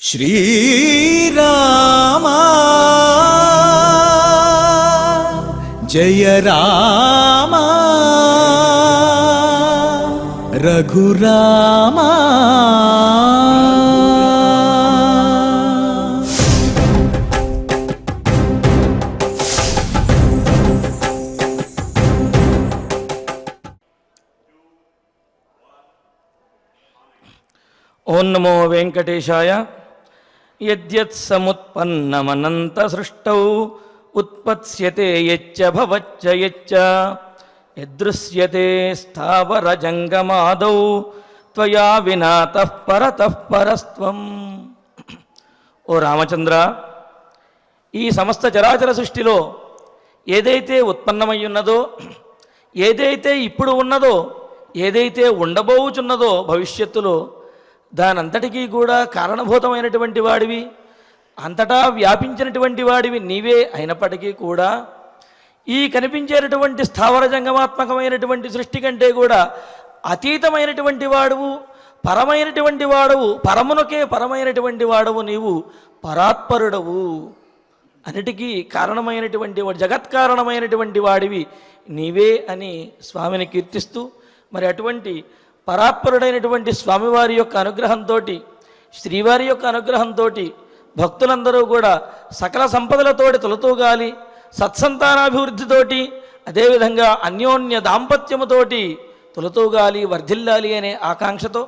श्रीरामा जय रामा रघुरामा। ओं नमो वेंकटेशाय। यद्यत्समुत्पन्नमनंत सृष्टौ उत्पत्स्यते यच्च भवच्च यच्च यदृश्यते स्थावर जंगमादौ त्वया विनातः परतः परस्त्वम्। ఓ రామచంద్ర, ఈ సమస్త చరాచర సృష్టిలో ఏదైతే ఉత్పన్నమై ఉన్నదో, ఏదైతే ఇప్పుడు ఉన్నదో, ఏదైతే ఉండబోచున్నదో భవిష్యత్తులో, దానంతటికీ కూడా కారణభూతమైనటువంటి వాడివి, అంతటా వ్యాపించినటువంటి వాడివి నీవే అయినప్పటికీ కూడా ఈ కనిపించేటటువంటి స్థావర జంగమాత్మకమైనటువంటి సృష్టి కంటే కూడా అతీతమైనటువంటి వాడువు, పరమైనటువంటి వాడవు, పరమునకే పరమైనటువంటి వాడవు, నీవు పరాత్పరుడవు, అన్నిటికీ కారణమైనటువంటి వాడు, జగత్కారణమైనటువంటి వాడివి నీవే అని స్వామిని కీర్తిస్తూ, మరి అటువంటి పరాత్పరుడైనటువంటి స్వామివారి యొక్క అనుగ్రహంతో, శ్రీవారి యొక్క అనుగ్రహంతో భక్తులందరూ కూడా సకల సంపదలతోటి తొలతూగాలి, సత్సంతానాభివృద్ధితోటి, అదేవిధంగా అన్యోన్య దాంపత్యముతోటి తొలతూగాలి, వర్ధిల్లాలి అనే ఆకాంక్షతో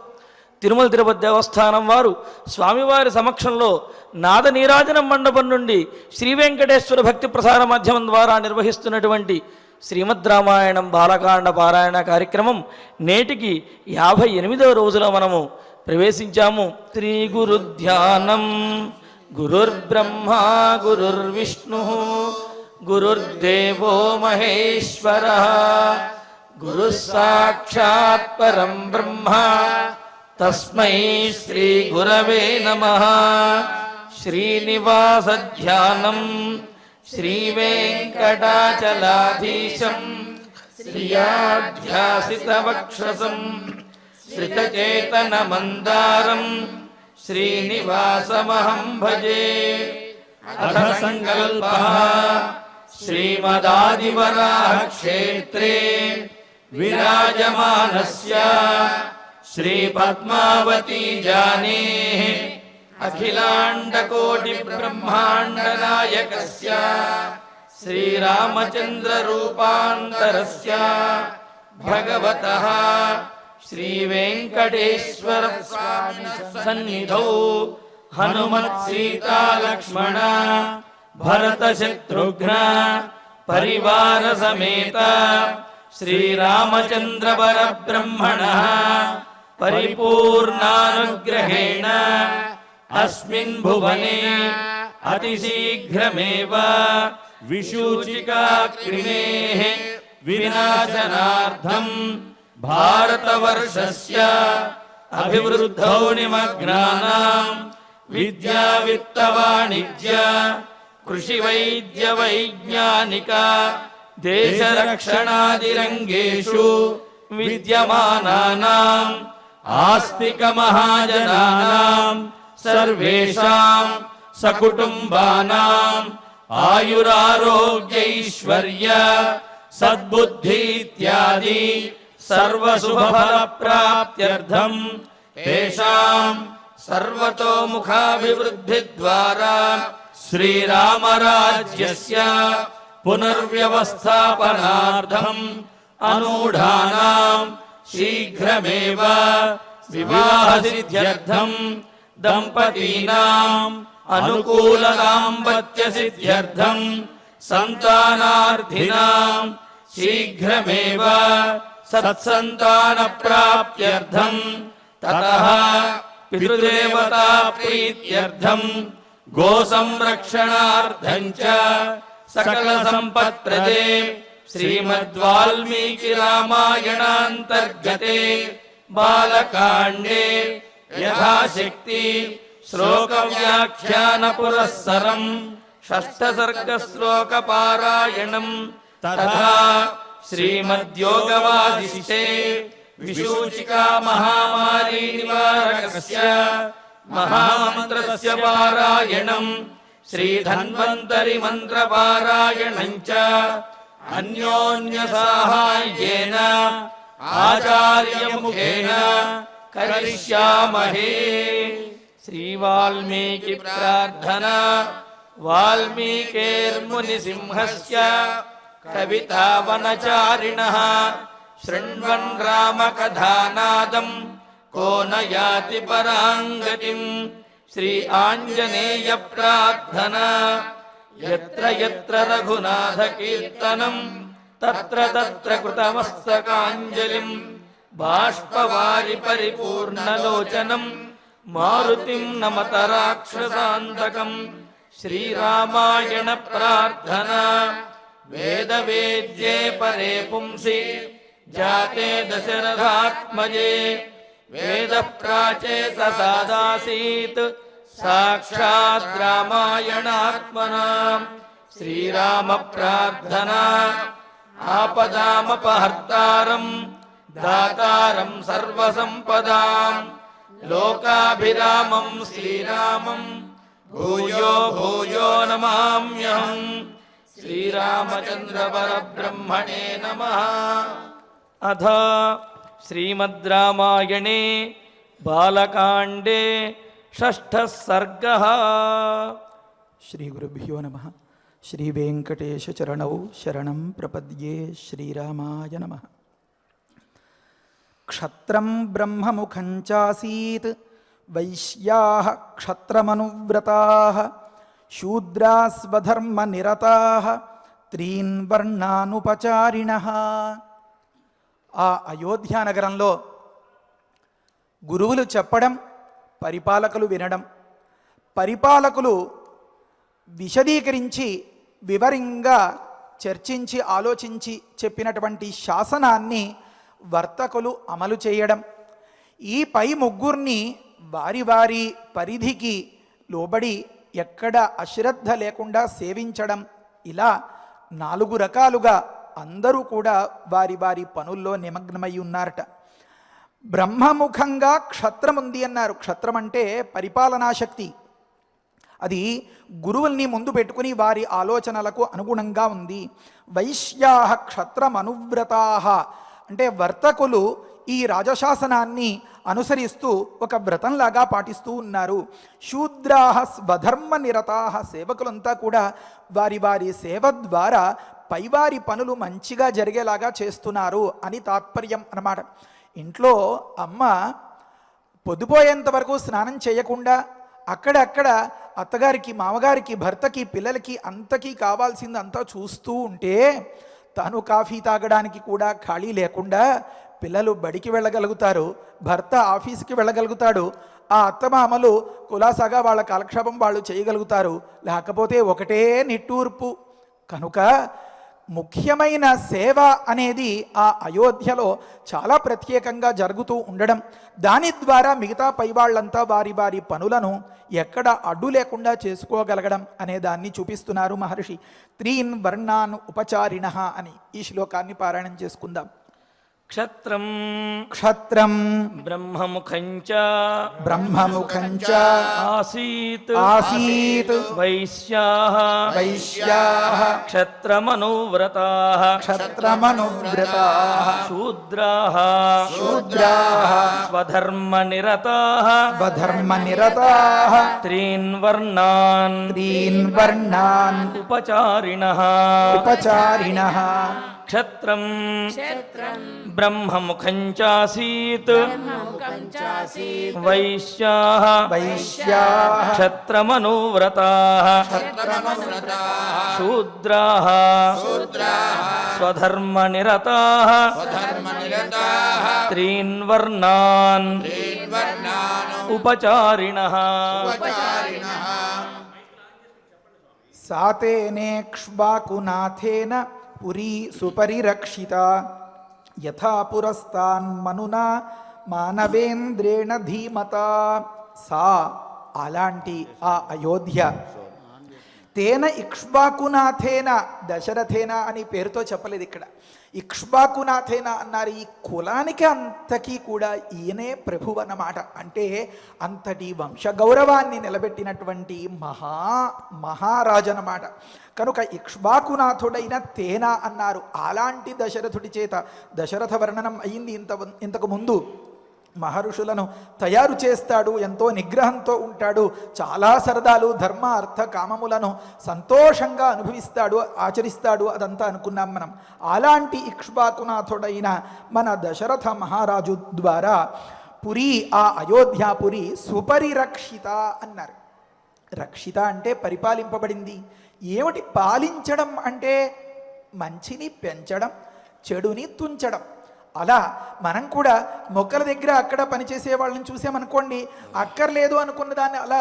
తిరుమల తిరుపతి దేవస్థానం వారు స్వామివారి సమక్షంలో నాద నీరాజనం మండపం నుండి శ్రీ వెంకటేశ్వర భక్తి ప్రసార మాధ్యమం ద్వారా నిర్వహిస్తున్నటువంటి శ్రీమద్ రామాయణం బాలకాండ పారాయణ కార్యక్రమం నేటికి 58వ రోజులో మనము ప్రవేశించాము. శ్రీ గురు ధ్యానం గురుర్బ్రహ్మ గురుర్విష్ణు గురుర్దేవో మహేశ్వర గురు సాక్షాత్ పరం బ్రహ్మ తస్మై శ్రీ గురవే నమః. శ్రీనివాస ధ్యానం శ్రీవేంకటాచలాధీశం శ్రియాధ్యాసితవక్షసం శ్రితచేతనమందారం శ్రీనివాసమహం భజే. అథ సంకల్పః శ్రీమదాదివరాహక్షేత్రే విరాజమానస్య శ్రీపద్మావతీ జానేః అఖిలాండకోటి బ్రహ్మాండనాయకస్య శ్రీరామచంద్ర రూపాంతరస్య భగవతః శ్రీవేంకటేశ్వర స్వామినః సన్నిధౌ హనుమత్ సీతా లక్ష్మణ భరత శత్రుఘ్న పరివార సమేత శ్రీరామచంద్ర పరబ్రహ్మణః పరిపూర్ణానుగ్రహేణ అస్మిన్ భువనే అతిశీఘ్రమేవ విశూచికా క్రిమేః వినాశనార్థం భారతవర్షస్య అభివృద్ధౌ నిమగ్నానాం విద్యా విత్త వాణిజ్య కృషి వైద్య వైజ్ఞానిక దేశ రక్షణాదిరంగేషు విద్యమానానాం ఆస్తిక మహాజనానాం సర్వేషాం సకుటుంబానాం ఆయురారోగ్యైశ్వర్య సద్బుద్ధి ఇత్యాది సర్వశుభఫల ప్రాప్త్యర్థం తేషాం సర్వతోముఖాభివృద్ధి ద్వారా శ్రీరామరాజ్యస్య పునర్వ్యవస్థాపనార్థం అనూఢానాం శీఘ్రమేవ వివాహసిద్ధ్యర్థం దంపతీనాం అనుకూల దాంపత్య సిద్ధ్యర్థం సంతానార్థినాం శీఘ్రమేవ సత్సంతాన ప్రాప్త్యర్థం తతః పితృదేవతా ప్రీత్యర్థం గో సంరక్షణార్థం చ సకల సంపత్ప్రదే శ్రీమద్వాల్మీకి రామాయణాంతర్గతే బాలకాండే యథాశక్తి శ్లోక వ్యాఖ్యాన పురస్సరం షష్ఠసర్గ శ్లోక పారాయణం తథా శ్రీమద్యోగవాసిష్ఠే విశూచికా మహామారీ నివారకస్య महामन्त्रस्य पारायणम् श्रीधन्वन्तरि मन्त्रपारायणम् च अन्योन्यसाहाय्येन आचार्यमुखेन करिष्यामहे। श्रीवाल्मीकि प्रार्थना। वाल्मीकिर्मुनिसिंहस्य कवितावनचारिणः शृण्वन् रामकथानादम् को न याति पराङ्गतिम्। श्री आञ्जनेय प्रार्थना। यत्र यत्र रघुनाथकीर्तनम् तत्र तत्र कृतमस्तकाञ्जलिम् बाष्पवारि परिपूर्णलोचनम् मारुतिम् नमत राक्षसान्तकम्। श्रीरामायण प्रार्थना। वेदवेद्ये परे पुंसि जाते दशरथात्मजे वेदः प्राचेतसादासीत् साक्षात् रामायणात्मना। श्रीराम प्रार्थना। आपदामपहर्तारम् दातारम् सर्वसम्पदाम् लोकाभिरामम् श्रीरामम् भूयो भूयो नमाम्यहम्। श्रीरामचन्द्र परब्रह्मणे नमः। अथ श्रीमद् रामायणे बालकाण्डे षष्ठः सर्गः। श्रीगुरुभ्यो नमः। श्रीवेङ्कटेशचरणौ शरणं प्रपद्ये। श्रीरामाय नमः। क्षत्रं ब्रह्ममुखं चासीत् वैश्याः क्षत्रमनुव्रताः शूद्राः स्वधर्मनिरताः त्रीन् వర్ణానుపచారిణః। ఆ అయోధ్య నగరంలో గురువులు చెప్పడం, పరిపాలకులు వినడం, పరిపాలకులు విశదీకరించి వివరంగా చర్చించి ఆలోచించి చెప్పినటువంటి శాసనాన్ని వర్తకులు అమలు చేయడం, ఈ పై ముగ్గురిని వారి వారి పరిధికి లోబడి ఎక్కడ అశ్రద్ధ లేకుండా సేవించడం, ఇలా 4 రకాలుగా అందరూ కూడా వారి వారి పనుల్లో నిమగ్నమై ఉన్నారట. బ్రహ్మముఖంగా క్షత్రం ఉంది అన్నారు. క్షత్రం అంటే పరిపాలనా శక్తి. అది గురువుల్ని ముందు పెట్టుకుని వారి ఆలోచనలకు అనుగుణంగా ఉంది. వైశ్యాహ క్షత్రమనువ్రతాహ అంటే వర్తకులు ఈ రాజశాసనాన్ని అనుసరిస్తూ ఒక వ్రతంలాగా పాటిస్తూ ఉన్నారు. శూద్రాహ స్వధర్మ నిరతాహ సేవకులంతా కూడా వారి వారి సేవ ద్వారా పైవారి పనులు మంచిగా జరిగేలాగా చేస్తున్నారు అని తాత్పర్యం అన్నమాట. ఇంట్లో అమ్మ పొద్దుపోయేంత వరకు స్నానం చేయకుండా అక్కడక్కడ అత్తగారికి, మామగారికి, భర్తకి, పిల్లలకి అంతకీ కావాల్సింది అంతా చూస్తూ ఉంటే తాను కాఫీ తాగడానికి కూడా ఖాళీ లేకుండా పిల్లలు బడికి వెళ్ళగలుగుతారు, భర్త ఆఫీస్కి వెళ్ళగలుగుతాడు, ఆ అత్తమామలు కులాసాగా వాళ్ళ కాలక్షేపం వాళ్ళు చేయగలుగుతారు. లేకపోతే ఒకటే నిట్టూర్పు. కనుక ముఖ్యమైన సేవ అనేది ఆ అయోధ్యలో చాలా ప్రత్యేకంగా జరుగుతూ ఉండడం, దాని ద్వారా మిగతా పైవాళ్లంతా వారి వారి పనులను ఎక్కడ అడ్డు లేకుండా చేసుకోగలగడం అనే దాన్ని చూపిస్తున్నారు మహర్షి. త్రీన్ వర్ణాన్ ఉపచారిణః అని ఈ శ్లోకాన్ని పారాయణం చేసుకుందాం. క్షత్రం క్షత్రం బ్రహ్మముఖం చ బ్రహ్మముఖం చ ఆసీత్ ఆసీత్ వైశ్యాః వైశ్యాః క్షత్రమనువ్రతాః క్షత్రమనువ్రతాః శూద్రాః శూద్రాః స్వధర్మనిరతాః స్వధర్మనిరతాః త్రీన్ వర్ణాన్ ఉపచారిణః ఉపచారిణః. క్షత్రం బ్రహ్మముఖం చాసీత్ వైశ్యాః వైశ్యాః క్షత్రమనువ్రతాః శూద్రాః స్వధర్మనిరతాః త్రీన్ వర్ణాన్ ఉపచారిణః. సాతేనేక్ష్వాకునాథేన పురీ సుపరిరక్షిత యథా పురస్తాన్మనునా మానవేంద్రేణ ధీమత. సా అలాంటి ఆ అయోధ్య తేన ఇక్ష్వాకునాథేన, దశరథేన అని పేరుతో చెప్పలేదు ఇక్కడ, ఇక్ష్వాకునాథేన అన్నారు. ఈ కులానికి అంతకీ కూడా ఈయనే ప్రభువు అన్నమాట. అంటే అంతటి వంశగౌరవాన్ని నిలబెట్టినటువంటి మహారాజు అన్నమాట. కనుక ఇక్ష్వాకునాథుడైన తేన అన్నారు. అలాంటి దశరథుడి చేత దశరథ వర్ణనం అయింది ఇంతకు ముందు. మహర్షులను తయారు చేస్తాడు, ఎంతో నిగ్రహంతో ఉంటాడు, చాలా సరదాలు ధర్మ అర్థ కామములను సంతోషంగా అనుభవిస్తాడు, ఆచరిస్తాడు, అదంతా అనుకున్నాం మనం. అలాంటి ఇక్ష్వాకునాథుడైన మన దశరథ మహారాజు ద్వారా పురి, ఆ అయోధ్యాపురి సుపరిరక్షిత అన్నారు. రక్షిత అంటే పరిపాలింపబడింది. ఏమిటి పాలించడం అంటే? మంచిని పెంచడం, చెడుని తుంచడం. అలా మనం కూడా మొక్కల దగ్గర అక్కడ పనిచేసే వాళ్ళని చూసామనుకోండి, అక్కర్లేదు అనుకున్న దాన్ని అలా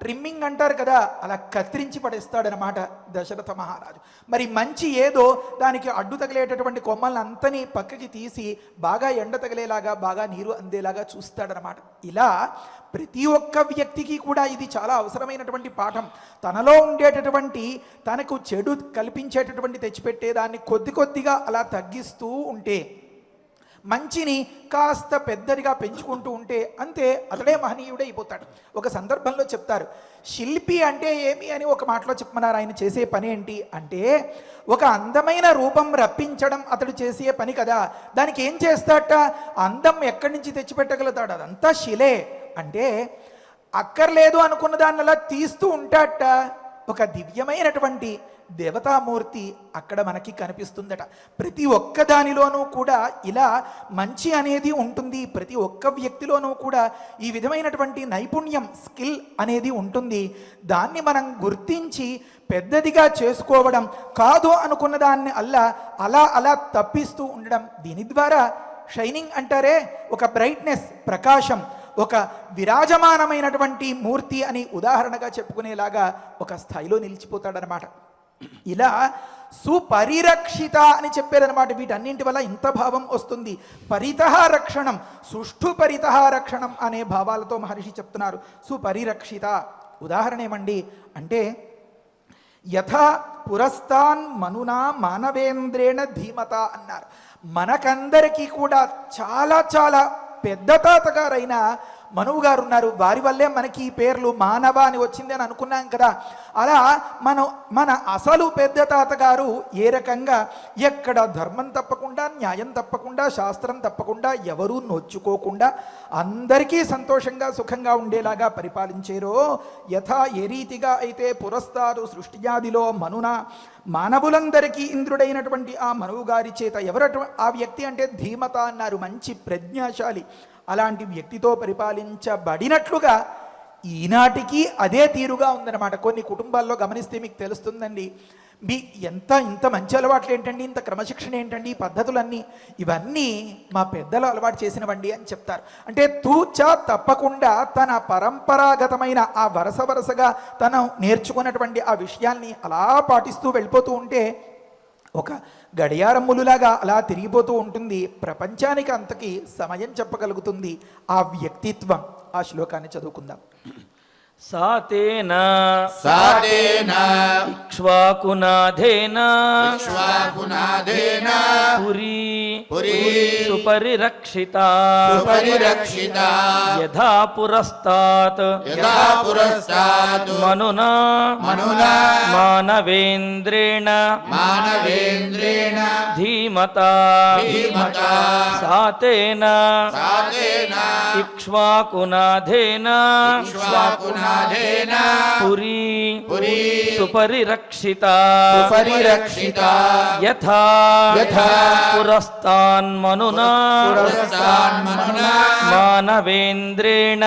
ట్రిమ్మింగ్ అంటారు కదా, అలా కత్తిరించి పడేస్తాడనమాట దశరథ మహారాజు. మరి మంచి ఏదో దానికి అడ్డు తగిలేటటువంటి కొమ్మల్ని అంతని పక్కకి తీసి బాగా ఎండ తగిలేలాగా, బాగా నీరు అందేలాగా చూస్తాడనమాట. ఇలా ప్రతి ఒక్క వ్యక్తికి కూడా ఇది చాలా అవసరమైనటువంటి పాఠం. తనలో ఉండేటటువంటి, తనకు చెడు కల్పించేటటువంటి తెచ్చిపెట్టేదాన్ని కొద్ది కొద్దిగా అలా తగ్గిస్తూ ఉంటే, మంచిని కాస్త పెద్దదిగా పెంచుకుంటూ ఉంటే అంతే, అతడే మహనీయుడే అయిపోతాడు. ఒక సందర్భంలో చెప్తారు, శిల్పి అంటే ఏమి అని ఒక మాటలో చెప్పమన్నారు. ఆయన చేసే పని ఏంటి అంటే, ఒక అందమైన రూపం రప్పించడం అతడు చేసే పని కదా. దానికి ఏం చేస్తాడట? అందం ఎక్కడి నుంచి తెచ్చిపెట్టగలుగుతాడు? అదంతా శిలే. అంటే అక్కర్లేదు అనుకున్న దాన్ని అలా తీస్తూ ఉంటాడట. ఒక దివ్యమైనటువంటి దేవతామూర్తి అక్కడ మనకి కనిపిస్తుందట. ప్రతి ఒక్క దానిలోనూ కూడా ఇలా మంచి అనేది ఉంటుంది. ప్రతి ఒక్క వ్యక్తిలోనూ కూడా ఈ విధమైనటువంటి నైపుణ్యం, స్కిల్ అనేది ఉంటుంది. దాన్ని మనం గుర్తించి పెద్దదిగా చేసుకోవడం కాదు, అనుకున్న దాన్ని అలా తప్పిస్తూ ఉండడం. దీని ద్వారా షైనింగ్ అంటారే, ఒక బ్రైట్నెస్, ప్రకాశం, ఒక విరాజమానమైనటువంటి మూర్తి అని ఉదాహరణగా చెప్పుకునేలాగా ఒక స్థాయిలో నిలిచిపోతాడనమాట. ఇలా సుపరిరక్షిత అని చెప్పారనమాట. వీటన్నింటి వల్ల ఇంత భావం వస్తుంది. పరితః రక్షణం, సుష్ఠు పరితః రక్షణం అనే భావాలతో మహర్షి చెప్తున్నారు. సుపరిరక్షిత ఉదాహరణ ఏమండి అంటే, యథా పురస్తాన్ మనునా మానవేంద్రేణ ధీమత అన్నారు. మనకందరికీ కూడా చాలా చాలా పెద్ద తాతగారైన మనువు గారు ఉన్నారు. వారి వల్లే మనకి ఈ పేర్లు మానవ అని వచ్చింది అని అనుకున్నాం కదా. అలా మన అసలు పెద్ద తాతగారు ఏ రకంగా ఎక్కడ ధర్మం తప్పకుండా, న్యాయం తప్పకుండా, శాస్త్రం తప్పకుండా, ఎవరూ నొచ్చుకోకుండా అందరికీ సంతోషంగా సుఖంగా ఉండేలాగా పరిపాలించారో, యథా ఏ రీతిగా అయితే పురస్తారు సృష్టిజాదిలో మనున మానవులందరికీ ఇంద్రుడైనటువంటి ఆ మనువు గారి చేత ఆ వ్యక్తి అంటే ధీమత అన్నారు, మంచి ప్రజ్ఞాశాలి. అలాంటి వ్యక్తితో పరిపాలించబడినట్లుగా ఈనాటికి అదే తీరుగా ఉందన్నమాట. కొన్ని కుటుంబాల్లో గమనిస్తే మీకు తెలుస్తుందండి, ఇంత మంచి అలవాట్లు ఏంటండి, ఇంత క్రమశిక్షణ ఏంటండి, ఈ పద్ధతులన్నీ ఇవన్నీ మా పెద్దలు అలవాటు చేసినవండి అని చెప్తారు. అంటే తూచా తప్పకుండా తన పరంపరాగతమైన ఆ వరుసగా తను నేర్చుకున్నటువంటి ఆ విషయాల్ని అలా పాటిస్తూ వెళ్ళిపోతూ ఉంటే ఒక గడియారములులాగా అలా తిరిగిపోతూ ఉంటుంది. ప్రపంచానికి అంతకి సమయం చెప్పగలుగుతుంది ఆ వ్యక్తిత్వం. ఆ శ్లోకాన్ని చదువుకుందాం. సాతేన ఇక్ష్వాకునాథేన పురీ సుపరిరక్షిత యథా పురస్తాత్ మనునా మానవేంద్రేణ ధీమతా సాతేన ఇక్ష్వాకునాథేన పురీ సుపరిరక్షిత యథా పురస్తాన్ మనునా మానవేంద్రేణ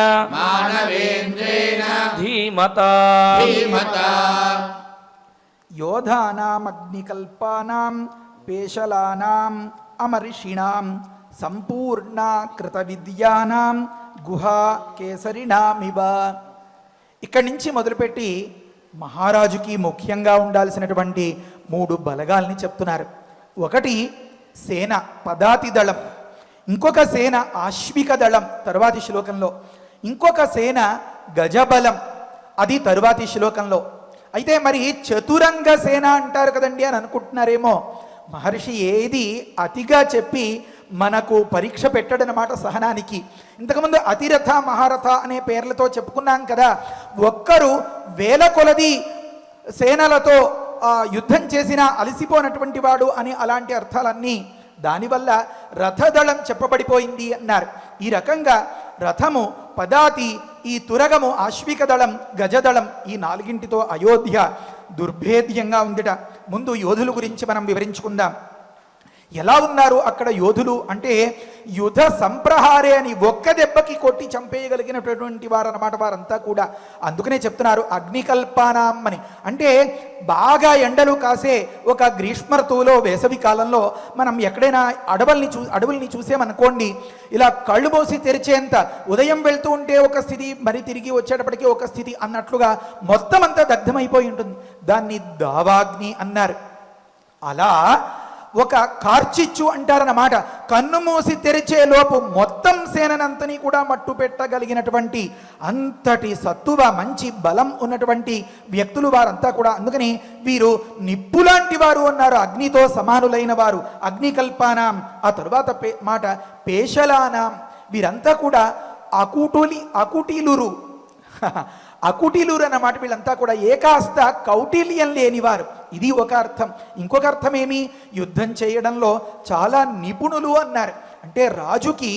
ధీమతా యోధానాం అగ్నికల్పానాం పేషలానాం అమర్షిణాం సంపూర్ణ కృత విద్యానాం గుహా కేసరిణామివ. ఇక్కడి నుంచి మొదలుపెట్టి మహారాజుకి ముఖ్యంగా ఉండాల్సినటువంటి 3 బలగాల్ని చెప్తున్నారు. ఒకటి సేన, పదాతి దళం. ఇంకొక సేన ఆశ్విక దళం తరువాతి శ్లోకంలో. ఇంకొక సేన గజబలం, అది తరువాతి శ్లోకంలో. అయితే మరి చతురంగ సేన అంటారు కదండి అని అనుకుంటున్నారేమో. మహర్షి ఏది అతిగా చెప్పి మనకు పరీక్ష పెట్టడనమాట సహనానికి. ఇంతకుముందు అతిరథ మహారథ అనే పేర్లతో చెప్పుకున్నాం కదా. ఒక్కరు వేల కొలది సేనలతో యుద్ధం చేసిన అలసిపోనటువంటి వాడు అని అలాంటి అర్థాలన్నీ. దానివల్ల రథదళం చెప్పబడిపోయింది అన్నారు. ఈ రకంగా రథము, పదాతి, ఈ తురగము, ఆశ్విక దళం, గజదళం, ఈ నాలుగింటితో అయోధ్య దుర్భేద్యంగా ఉందిట. ముందు యోధుల గురించి మనం వివరించుకుందాం. ఎలా ఉన్నారు అక్కడ యోధులు అంటే, యుధ సంప్రహారే అని ఒక్క దెబ్బకి కొట్టి చంపేయగలిగినటువంటి వారు అన్నమాట వారంతా కూడా. అందుకనే చెప్తున్నారు అగ్నికల్పానాం అని. అంటే బాగా ఎండలు కాసే ఒక గ్రీష్మ ఋతువులో, వేసవి కాలంలో మనం ఎక్కడైనా అడవుల్ని చూసామనుకోండి, ఇలా కళ్ళు మూసి తెరిచేంత, ఉదయం వెళ్తూ ఉంటే ఒక స్థితి, మరి తిరిగి వచ్చేటప్పటికీ ఒక స్థితి అన్నట్లుగా మొత్తం అంతా దగ్ధమైపోయి ఉంటుంది. దాన్ని దావాగ్ని అన్నారు. అలా ఒక కార్చిచ్చు అంటారన్నమాట. కన్ను మూసి తెరిచే లోపు మొత్తం సేనంతని కూడా మట్టు పెట్టగలిగినటువంటి అంతటి సత్తువ, మంచి బలం ఉన్నటువంటి వ్యక్తులు వారంతా కూడా. అందుకని వీరు నిప్పులాంటి వారు అన్నారు, అగ్నితో సమానులైన వారు. అగ్నికల్పానాం. ఆ తరువాత మాట పేషలానాం. వీరంతా కూడా అకుటీలురు అకుటీలురు అన్నమాట. వీళ్ళంతా కూడా ఏకాస్త కౌటిల్యం లేనివారు. ఇది ఒక అర్థం. ఇంకొక అర్థం ఏమి, యుద్ధం చేయడంలో చాలా నిపుణులు అన్నారు. అంటే రాజుకి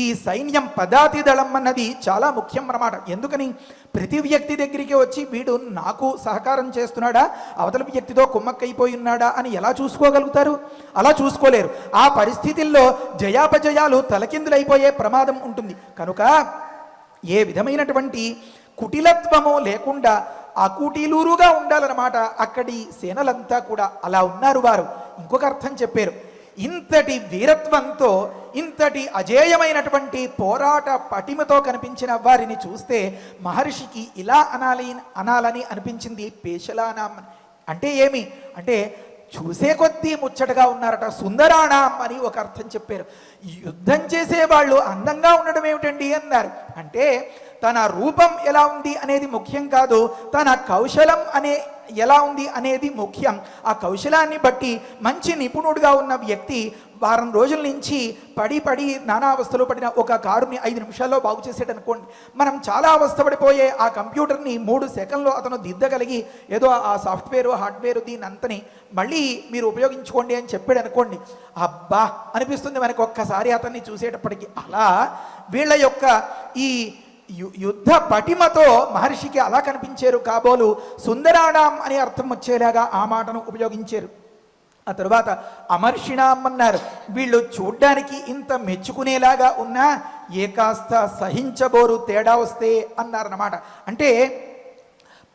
ఈ సైన్యం, పదాతి దళం అన్నది చాలా ముఖ్యం అన్నమాట. ఎందుకని, ప్రతి వ్యక్తి దగ్గరికి వచ్చి వీడు నాకు సహకారం చేస్తున్నాడా, అవతల వ్యక్తితో కుమ్మక్కైపోయి ఉన్నాడా అని ఎలా చూసుకోగలుగుతారు? అలా చూసుకోలేరు. ఆ పరిస్థితుల్లో జయాపజయాలు తలకిందులైపోయే ప్రమాదం ఉంటుంది. కనుక ఏ విధమైనటువంటి కుటిలత్వము లేకుండా అకుటిలూరుగా ఉండాలన్నమాట అక్కడి సేనలంతా కూడా. అలా ఉన్నారు వారు. ఇంకొక అర్థం చెప్పారు, ఇంతటి వీరత్వంతో, ఇంతటి అజేయమైనటువంటి పోరాట పటిమతో కనిపించిన వారిని చూస్తే మహర్షికి ఇలా అనాలని అనిపించింది, పేషలానాం. అంటే ఏమి అంటే చూసే కొద్దీ ముచ్చటగా ఉన్నారట, సుందరాణం అని ఒక అర్థం చెప్పారు. యుద్ధం చేసేవాళ్ళు అందంగా ఉండడం ఏమిటండి అన్నారు. అంటే తన రూపం ఎలా ఉంది అనేది ముఖ్యం కాదు, తన కౌశలం ఎలా ఉంది అనేది ముఖ్యం. ఆ కౌశలాన్ని బట్టి మంచి నిపుణుడుగా ఉన్న వ్యక్తి వారం రోజుల నుంచి పడి నానా అవస్థలు పడిన ఒక కారుని 5 నిమిషాల్లో బాగు చేసేట అనుకోండి. మనం చాలా అవస్థపడిపోయే ఆ కంప్యూటర్ని 3 సెకండ్లో అతను దిద్దగలిగి, ఏదో ఆ సాఫ్ట్వేర్ హార్డ్వేర్ దీని అంతని మళ్ళీ మీరు ఉపయోగించుకోండి అని చెప్పాడు అనుకోండి, అబ్బా అనిపిస్తుంది మనకు ఒక్కసారి అతన్ని చూసేటప్పటికి. అలా వీళ్ళ యొక్క ఈ యుద్ధ పటిమతో మహర్షికి అలా కనిపించారు కాబోలు సుందరాణం అనే అర్థం వచ్చేలాగా ఆ మాటను ఉపయోగించారు. ఆ తరువాత అమర్షిణాం అన్నారు. వీళ్ళు చూడ్డానికి ఇంత మెచ్చుకునేలాగా ఉన్నా ఏకాస్త సహించబోరు తేడా వస్తే అన్నారన్నమాట. అంటే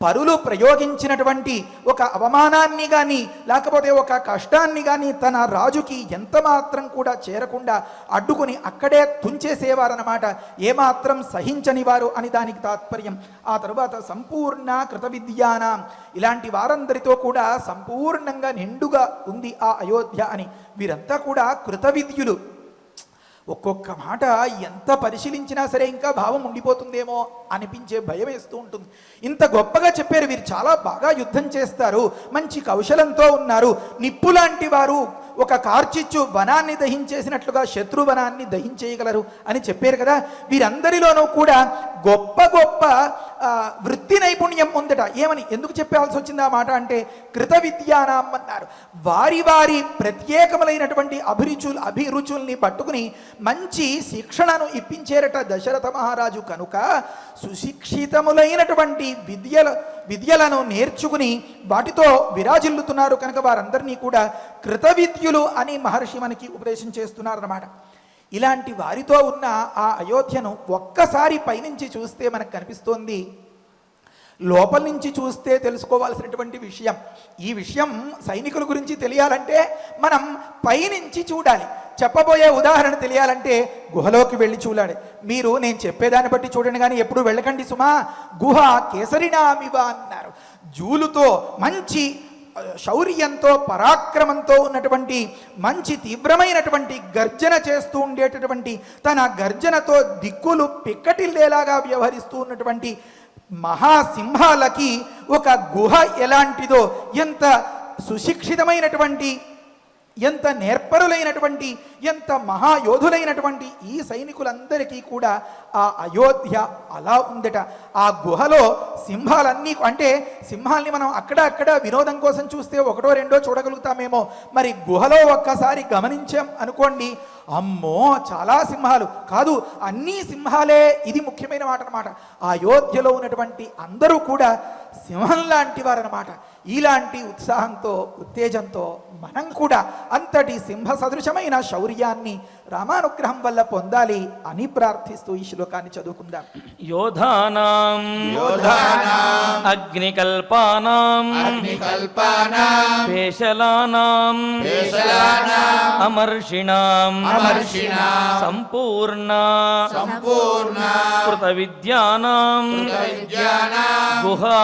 పరులు ప్రయోగించినటువంటి ఒక అవమానాన్ని కానీ లేకపోతే ఒక కష్టాన్ని కానీ తన రాజుకి ఎంత మాత్రం కూడా చేరకుండా అడ్డుకుని అక్కడే తుంచేసేవారన్నమాట. ఏమాత్రం సహించని వారు అని దానికి తాత్పర్యం. ఆ తరువాత సంపూర్ణ కృత విద్యానాం, ఇలాంటి వారందరితో కూడా సంపూర్ణంగా నిండుగా ఉంది ఆ అయోధ్య అని. వీరంతా కూడా కృత విద్యులు. ఒక్కొక్క మాట ఎంత పరిశీలించినా సరే ఇంకా భావం ఉండిపోతుందేమో అనిపించే భయం వేస్తూ ఉంటుంది. ఇంత గొప్పగా చెప్పారు, వీరు చాలా బాగా యుద్ధం చేస్తారు, మంచి కౌశలంతో ఉన్నారు, నిప్పులాంటి వారు, ఒక కార్చిచ్చు వనాన్ని దహించేసినట్లుగా శత్రువనాన్ని దహించేయగలరు అని చెప్పారు కదా. వీరందరిలోనూ కూడా గొప్ప గొప్ప వృత్తి నైపుణ్యం ఉందట. ఏమని ఎందుకు చెప్పాల్సి వచ్చింది ఆ మాట అంటే, కృత విద్యానాం అన్నారు. వారి వారి ప్రత్యేకములైనటువంటి అభిరుచుల్ని పట్టుకుని మంచి శిక్షణను ఇప్పించేరట దశరథ మహారాజు. కనుక సుశిక్షితములైనటువంటి విద్యలను నేర్చుకుని వాటితో విరాజిల్లుతున్నారు కనుక వారందరినీ కూడా కృత విద్యులు అని మహర్షి మనకి ఉపదేశం చేస్తున్నారన్నమాట. ఇలాంటి వారితో ఉన్న ఆ అయోధ్యను ఒక్కసారి పైనుంచి చూస్తే మనకు కనిపిస్తోంది. లోపల నుంచి చూస్తే తెలుసుకోవాల్సినటువంటి విషయం. ఈ విషయం సైనికుల గురించి తెలియాలంటే మనం పైనుంచి చూడాలి. చెప్పబోయే ఉదాహరణ తెలియాలంటే గుహలోకి వెళ్ళి చూడాలి. మీరు నేను చెప్పేదాన్ని బట్టి చూడండి కానీ ఎప్పుడు వెళ్ళకండి సుమా. గుహ కేసరినామివ అన్నారు. జూలుతో మంచి శౌర్యంతో పరాక్రమంతో ఉన్నటువంటి మంచి తీవ్రమైనటువంటి గర్జన చేస్తూ ఉండేటటువంటి, తన గర్జనతో దిక్కులు పిక్కటిల్లేలాగా వ్యవహరిస్తూ ఉన్నటువంటి మహాసింహాలకి ఒక గుహ ఎలాంటిదో, ఎంత సుశిక్షితమైనటువంటి, ఎంత నేర్పరులైనటువంటి, ఎంత మహాయోధులైనటువంటి ఈ సైనికులందరికీ కూడా ఆ అయోధ్య అలా ఉందట. ఆ గుహలో సింహాలన్నీ, అంటే సింహాల్ని మనం అక్కడ వినోదం కోసం చూస్తే ఒకటో రెండో చూడగలుగుతామేమో, మరి గుహలో ఒక్కసారి గమనించాం అనుకోండి, అమ్మో చాలా సింహాలు కాదు, అన్నీ సింహాలే. ఇది ముఖ్యమైన మాట అన్నమాట. ఆ అయోధ్యలో ఉన్నటువంటి అందరూ కూడా సింహం లాంటి వారన్నమాట. ఇలాంటి ఉత్సాహంతో, ఉత్తేజంతో మనం కూడా అంతటి సింహ సదృశమైన శౌర్యాన్ని రామానుగ్రహం వల్ల పొందాలి అని ప్రార్థిస్తూ ఈ శ్లోకాన్ని చదువుకుందాం. యోధానాం అగ్నికల్పానాం పేషలానాం అమర్షిణాం సంపూర్ణ కృత విద్యానాం గుహా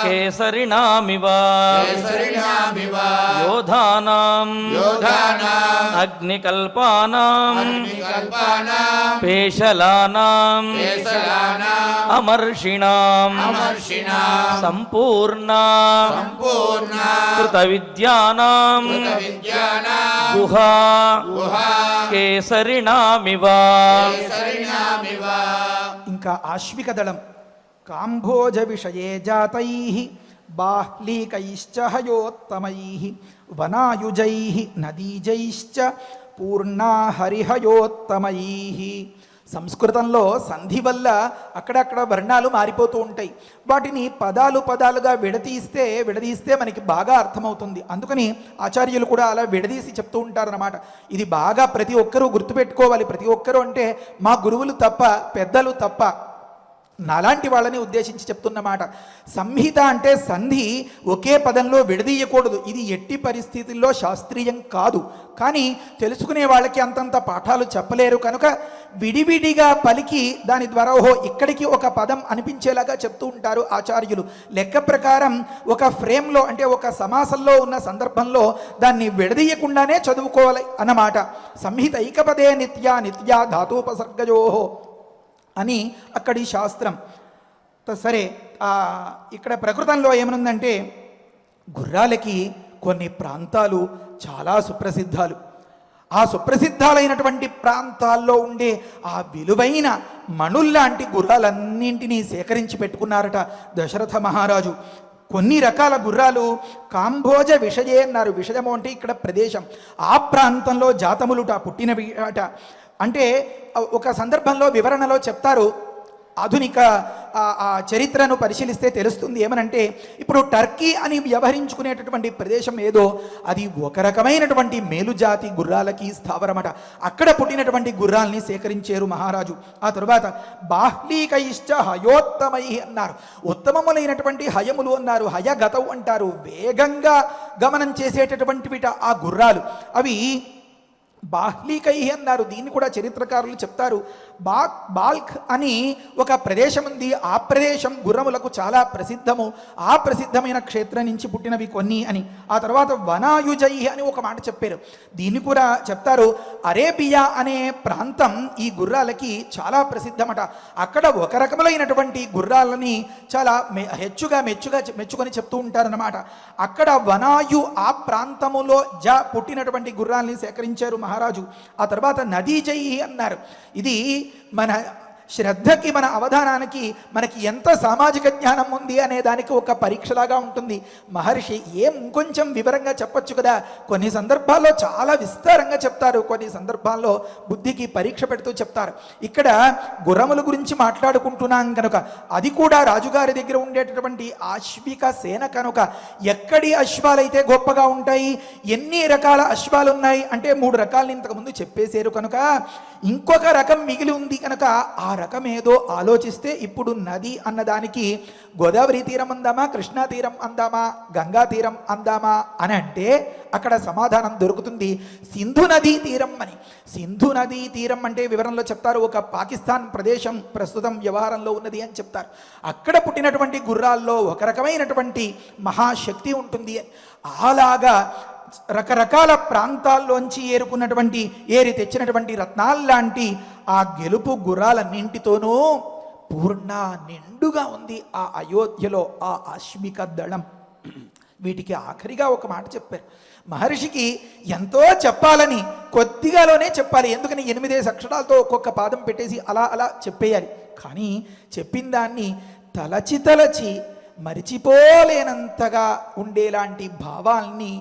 కేసరిణామివ యోధానాం అగ్నికల్పానాం పేషలానాం అమర్షిణాం సంపూర్ణ కృత విద్యానాం గుహా కేసరిణామివ. ఇంకా ఆశ్విక దళం కాంభోజ విషయే జాతైః బాహ్లీకైశ్చ హయోత్తమైః వనాయుజైః నదీజైశ్చ పూర్ణా హరిహయోత్తమైః. సంస్కృతంలో సంధి వల్ల అక్కడక్కడ వర్ణాలు మారిపోతూ ఉంటాయి. వాటిని పదాలుగా విడదీస్తే మనకి బాగా అర్థమవుతుంది. అందుకని ఆచార్యులు కూడా అలా విడదీసి చెప్తూ ఉంటారన్నమాట. ఇది బాగా ప్రతి ఒక్కరూ గుర్తుపెట్టుకోవాలి. ప్రతి ఒక్కరూ అంటే మా గురువులు తప్ప, పెద్దలు తప్ప, నాలాంటి వాళ్ళని ఉద్దేశించి చెప్తున్నమాట. సంహిత అంటే సంధి ఒకే పదంలో విడదీయకూడదు. ఇది ఎట్టి పరిస్థితుల్లో శాస్త్రీయం కాదు. కానీ తెలుసుకునే వాళ్ళకి అంతంత పాఠాలు చెప్పలేరు కనుక విడివిడిగా పలికి దాని ద్వారా ఓహో ఇక్కడికి ఒక పదం అనిపించేలాగా చెప్తూ ఉంటారు ఆచార్యులు. లెక్క ప్రకారం ఒక ఫ్రేమ్లో, అంటే ఒక సమాసంలో ఉన్న సందర్భంలో దాన్ని విడదీయకుండానే చదువుకోవాలి అన్నమాట. సంహిత ఐకపదే నిత్యా ధాతూపసర్గజోహో అని అక్కడి శాస్త్రం. సరే, ఇక్కడ ప్రకృతంలో ఏమనుందంటే గుర్రాలకి కొన్ని ప్రాంతాలు చాలా సుప్రసిద్ధాలు. ఆ సుప్రసిద్ధాలైనటువంటి ప్రాంతాల్లో ఉండే ఆ విలువైన మణుల్లాంటి గుర్రాలన్నింటినీ సేకరించి పెట్టుకున్నారట దశరథ మహారాజు. కొన్ని రకాల గుర్రాలు కాంభోజ విషయే అన్నారు. విషయము అంటే ఇక్కడ ప్రదేశం, ఆ ప్రాంతంలో జాతములుట, పుట్టినవి అట. అంటే ఒక సందర్భంలో వివరణలో చెప్తారు, ఆధునిక చరిత్రను పరిశీలిస్తే తెలుస్తుంది. ఏమనంటే ఇప్పుడు టర్కీ అని వ్యవహరించుకునేటటువంటి ప్రదేశం ఏదో అది ఒక రకమైనటువంటి మేలుజాతి గుర్రాలకి స్థావరమట. అక్కడ పుట్టినటువంటి గుర్రాల్ని సేకరించారు మహారాజు. ఆ తరువాత బాహ్లీకైశ్చ హయోత్తమై అన్నారు. ఉత్తమములైనటువంటి హయములు అన్నారు. హయగతవు అంటారు. వేగంగా గమనం చేసేటటువంటివిట ఆ గుర్రాలు. అవి బాహ్లీకై అన్నారు. దీన్ని కూడా చరిత్రకారులు చెప్తారు. బాల్క్ అని ఒక ప్రదేశం ఉంది. ఆ ప్రదేశం గుర్రములకు చాలా ప్రసిద్ధము. ఆ ప్రసిద్ధమైన క్షేత్రం నుంచి పుట్టినవి కొన్ని అని. ఆ తర్వాత వనాయుజై అని ఒక మాట చెప్పారు. దీన్ని కూడా చెప్తారు. అరేబియా అనే ప్రాంతం ఈ గుర్రాలకి చాలా ప్రసిద్ధమట. అక్కడ ఒక రకములైనటువంటి గుర్రాలని చాలా మెచ్చుకొని చెప్తూ ఉంటారన్నమాట. అక్కడ వనాయు ఆ ప్రాంతములో పుట్టినటువంటి గుర్రాల్ని సేకరించారు మహారాజు. ఆ తర్వాత నదీజై అన్నారు. ఇది మన శ్రద్ధకి, మన అవధానానికి, మనకి ఎంత సామాజిక జ్ఞానం ఉంది అనే దానికి ఒక పరీక్షలాగా ఉంటుంది. మహర్షి ఇంకొంచెం వివరంగా చెప్పొచ్చు కదా. కొన్ని సందర్భాల్లో చాలా విస్తారంగా చెప్తారు, కొన్ని సందర్భాల్లో బుద్ధికి పరీక్ష పెడుతూ చెప్తారు. ఇక్కడ గుర్రముల గురించి మాట్లాడుకుంటున్నాం కనుక అది కూడా రాజుగారి దగ్గర ఉండేటటువంటి ఆశ్విక సేన కనుక ఎక్కడి అశ్వాలైతే గొప్పగా ఉంటాయి, ఎన్ని రకాల అశ్వాలు ఉన్నాయి అంటే 3 రకాలని ఇంతకుముందు చెప్పేశారు కనుక ఇంకొక రకం మిగిలి ఉంది కనుక ఆ రకం ఏదో ఆలోచిస్తే ఇప్పుడు నది అన్నదానికి గోదావరి తీరం అందామా, కృష్ణా తీరం అందామా, గంగా తీరం అందామా అని అంటే అక్కడ సమాధానం దొరుకుతుంది సింధు నదీ తీరం అని. సింధు నదీ తీరం అంటే వివరణలో చెప్తారు ఒక పాకిస్తాన్ ప్రదేశం ప్రస్తుతం వ్యవహారంలో ఉన్నది అని చెప్తారు. అక్కడ పుట్టినటువంటి గుర్రాల్లో ఒక రకమైనటువంటి మహాశక్తి ఉంటుంది. అలాగా రకరకాల ప్రాంతాల్లోంచి ఏరి తెచ్చినటువంటి రత్నాల్లాంటి ఆ గెలుపు గుర్రాలన్నింటితోనూ పూర్ణ నిండుగా ఉంది ఆ అయోధ్యలో ఆ ఆశ్విక దళం. వీటికి ఆఖరిగా ఒక మాట చెప్పారు. మహర్షికి ఎంతో చెప్పాలని కొద్దిగాలోనే చెప్పాలి. ఎందుకని 8 అక్షరాలతో ఒక్కొక్క పాదం పెట్టేసి అలా అలా చెప్పేయాలి. కానీ చెప్పిన దాన్ని తలచి తలచి మరిచిపోలేనంతగా ఉండేలాంటి భావాల్ని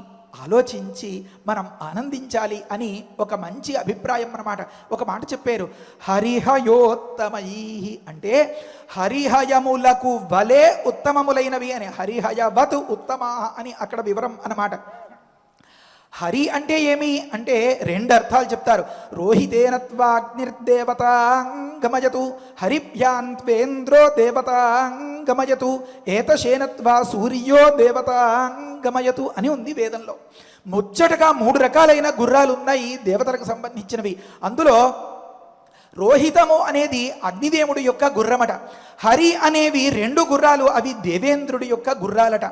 ఆలోచించి మనం ఆనందించాలి అని ఒక మంచి అభిప్రాయం అన్నమాట. ఒక మాట చెప్పారు, హరిహయోత్తమై అంటే హరిహయములకు వలే ఉత్తమములైనవి అని, హరిహయవతు ఉత్తమా అని అక్కడ వివరం అన్నమాట. హరి అంటే ఏమి అంటే 2 అర్థాలు చెప్తారు. రోహితేనత్వాగ్నిర్దేవతాంగమయతు హరిభ్యాంత్వేంద్రో దేవతాంగమయతు ఏతశేనత్వా సూర్యో దేవతాంగమయతు అని ఉంది వేదంలో. ముచ్చటగా 3 రకాలైన గుర్రాలు ఉన్నాయి దేవతలకు సంబంధించినవి. అందులో రోహితము అనేది అగ్నిదేవుడి యొక్క గుర్రమట. హరి అనేవి 2 గుర్రాలు, అవి దేవేంద్రుడి యొక్క గుర్రాలట.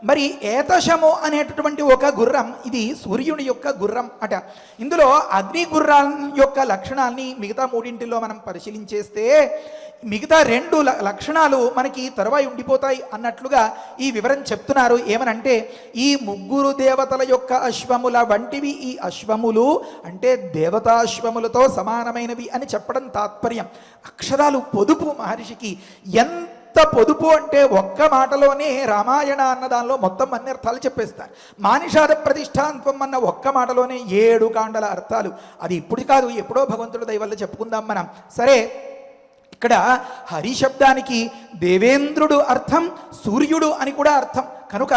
మరి ఏతశము అనేటటువంటి ఒక గుర్రం, ఇది సూర్యుడి యొక్క గుర్రం అట. ఇందులో అగ్ని గుర్రం యొక్క లక్షణాల్ని మిగతా 3 మనం పరిశీలించేస్తే మిగతా 2 లక్షణాలు మనకి తరువాయి ఉండిపోతాయి అన్నట్లుగా ఈ వివరం చెప్తున్నారు. ఏమనంటే ఈ 3 దేవతల యొక్క అశ్వముల వంటివి ఈ అశ్వములు అంటే దేవతాశ్వములతో సమానమైనవి అని చెప్పడం తాత్పర్యం. అక్షరాలు పొదుపు మహర్షికి ఎంత పొదుపు అంటే ఒక్క మాటలోనే రామాయణ అన్న దానిలో మొత్తం అన్ని అర్థాలు చెప్పేస్తారు. మానిషాద ప్రతిష్టాంత్వం అన్న ఒక్క మాటలోనే 7 కాండల అర్థాలు. అది ఇప్పుడు కాదు, ఎప్పుడో భగవంతుడి దయ వల్ల చెప్పుకుందాం మనం. సరే, ఇక్కడ హరి శబ్దానికి దేవేంద్రుడు అర్థం, సూర్యుడు అని కూడా అర్థం. కనుక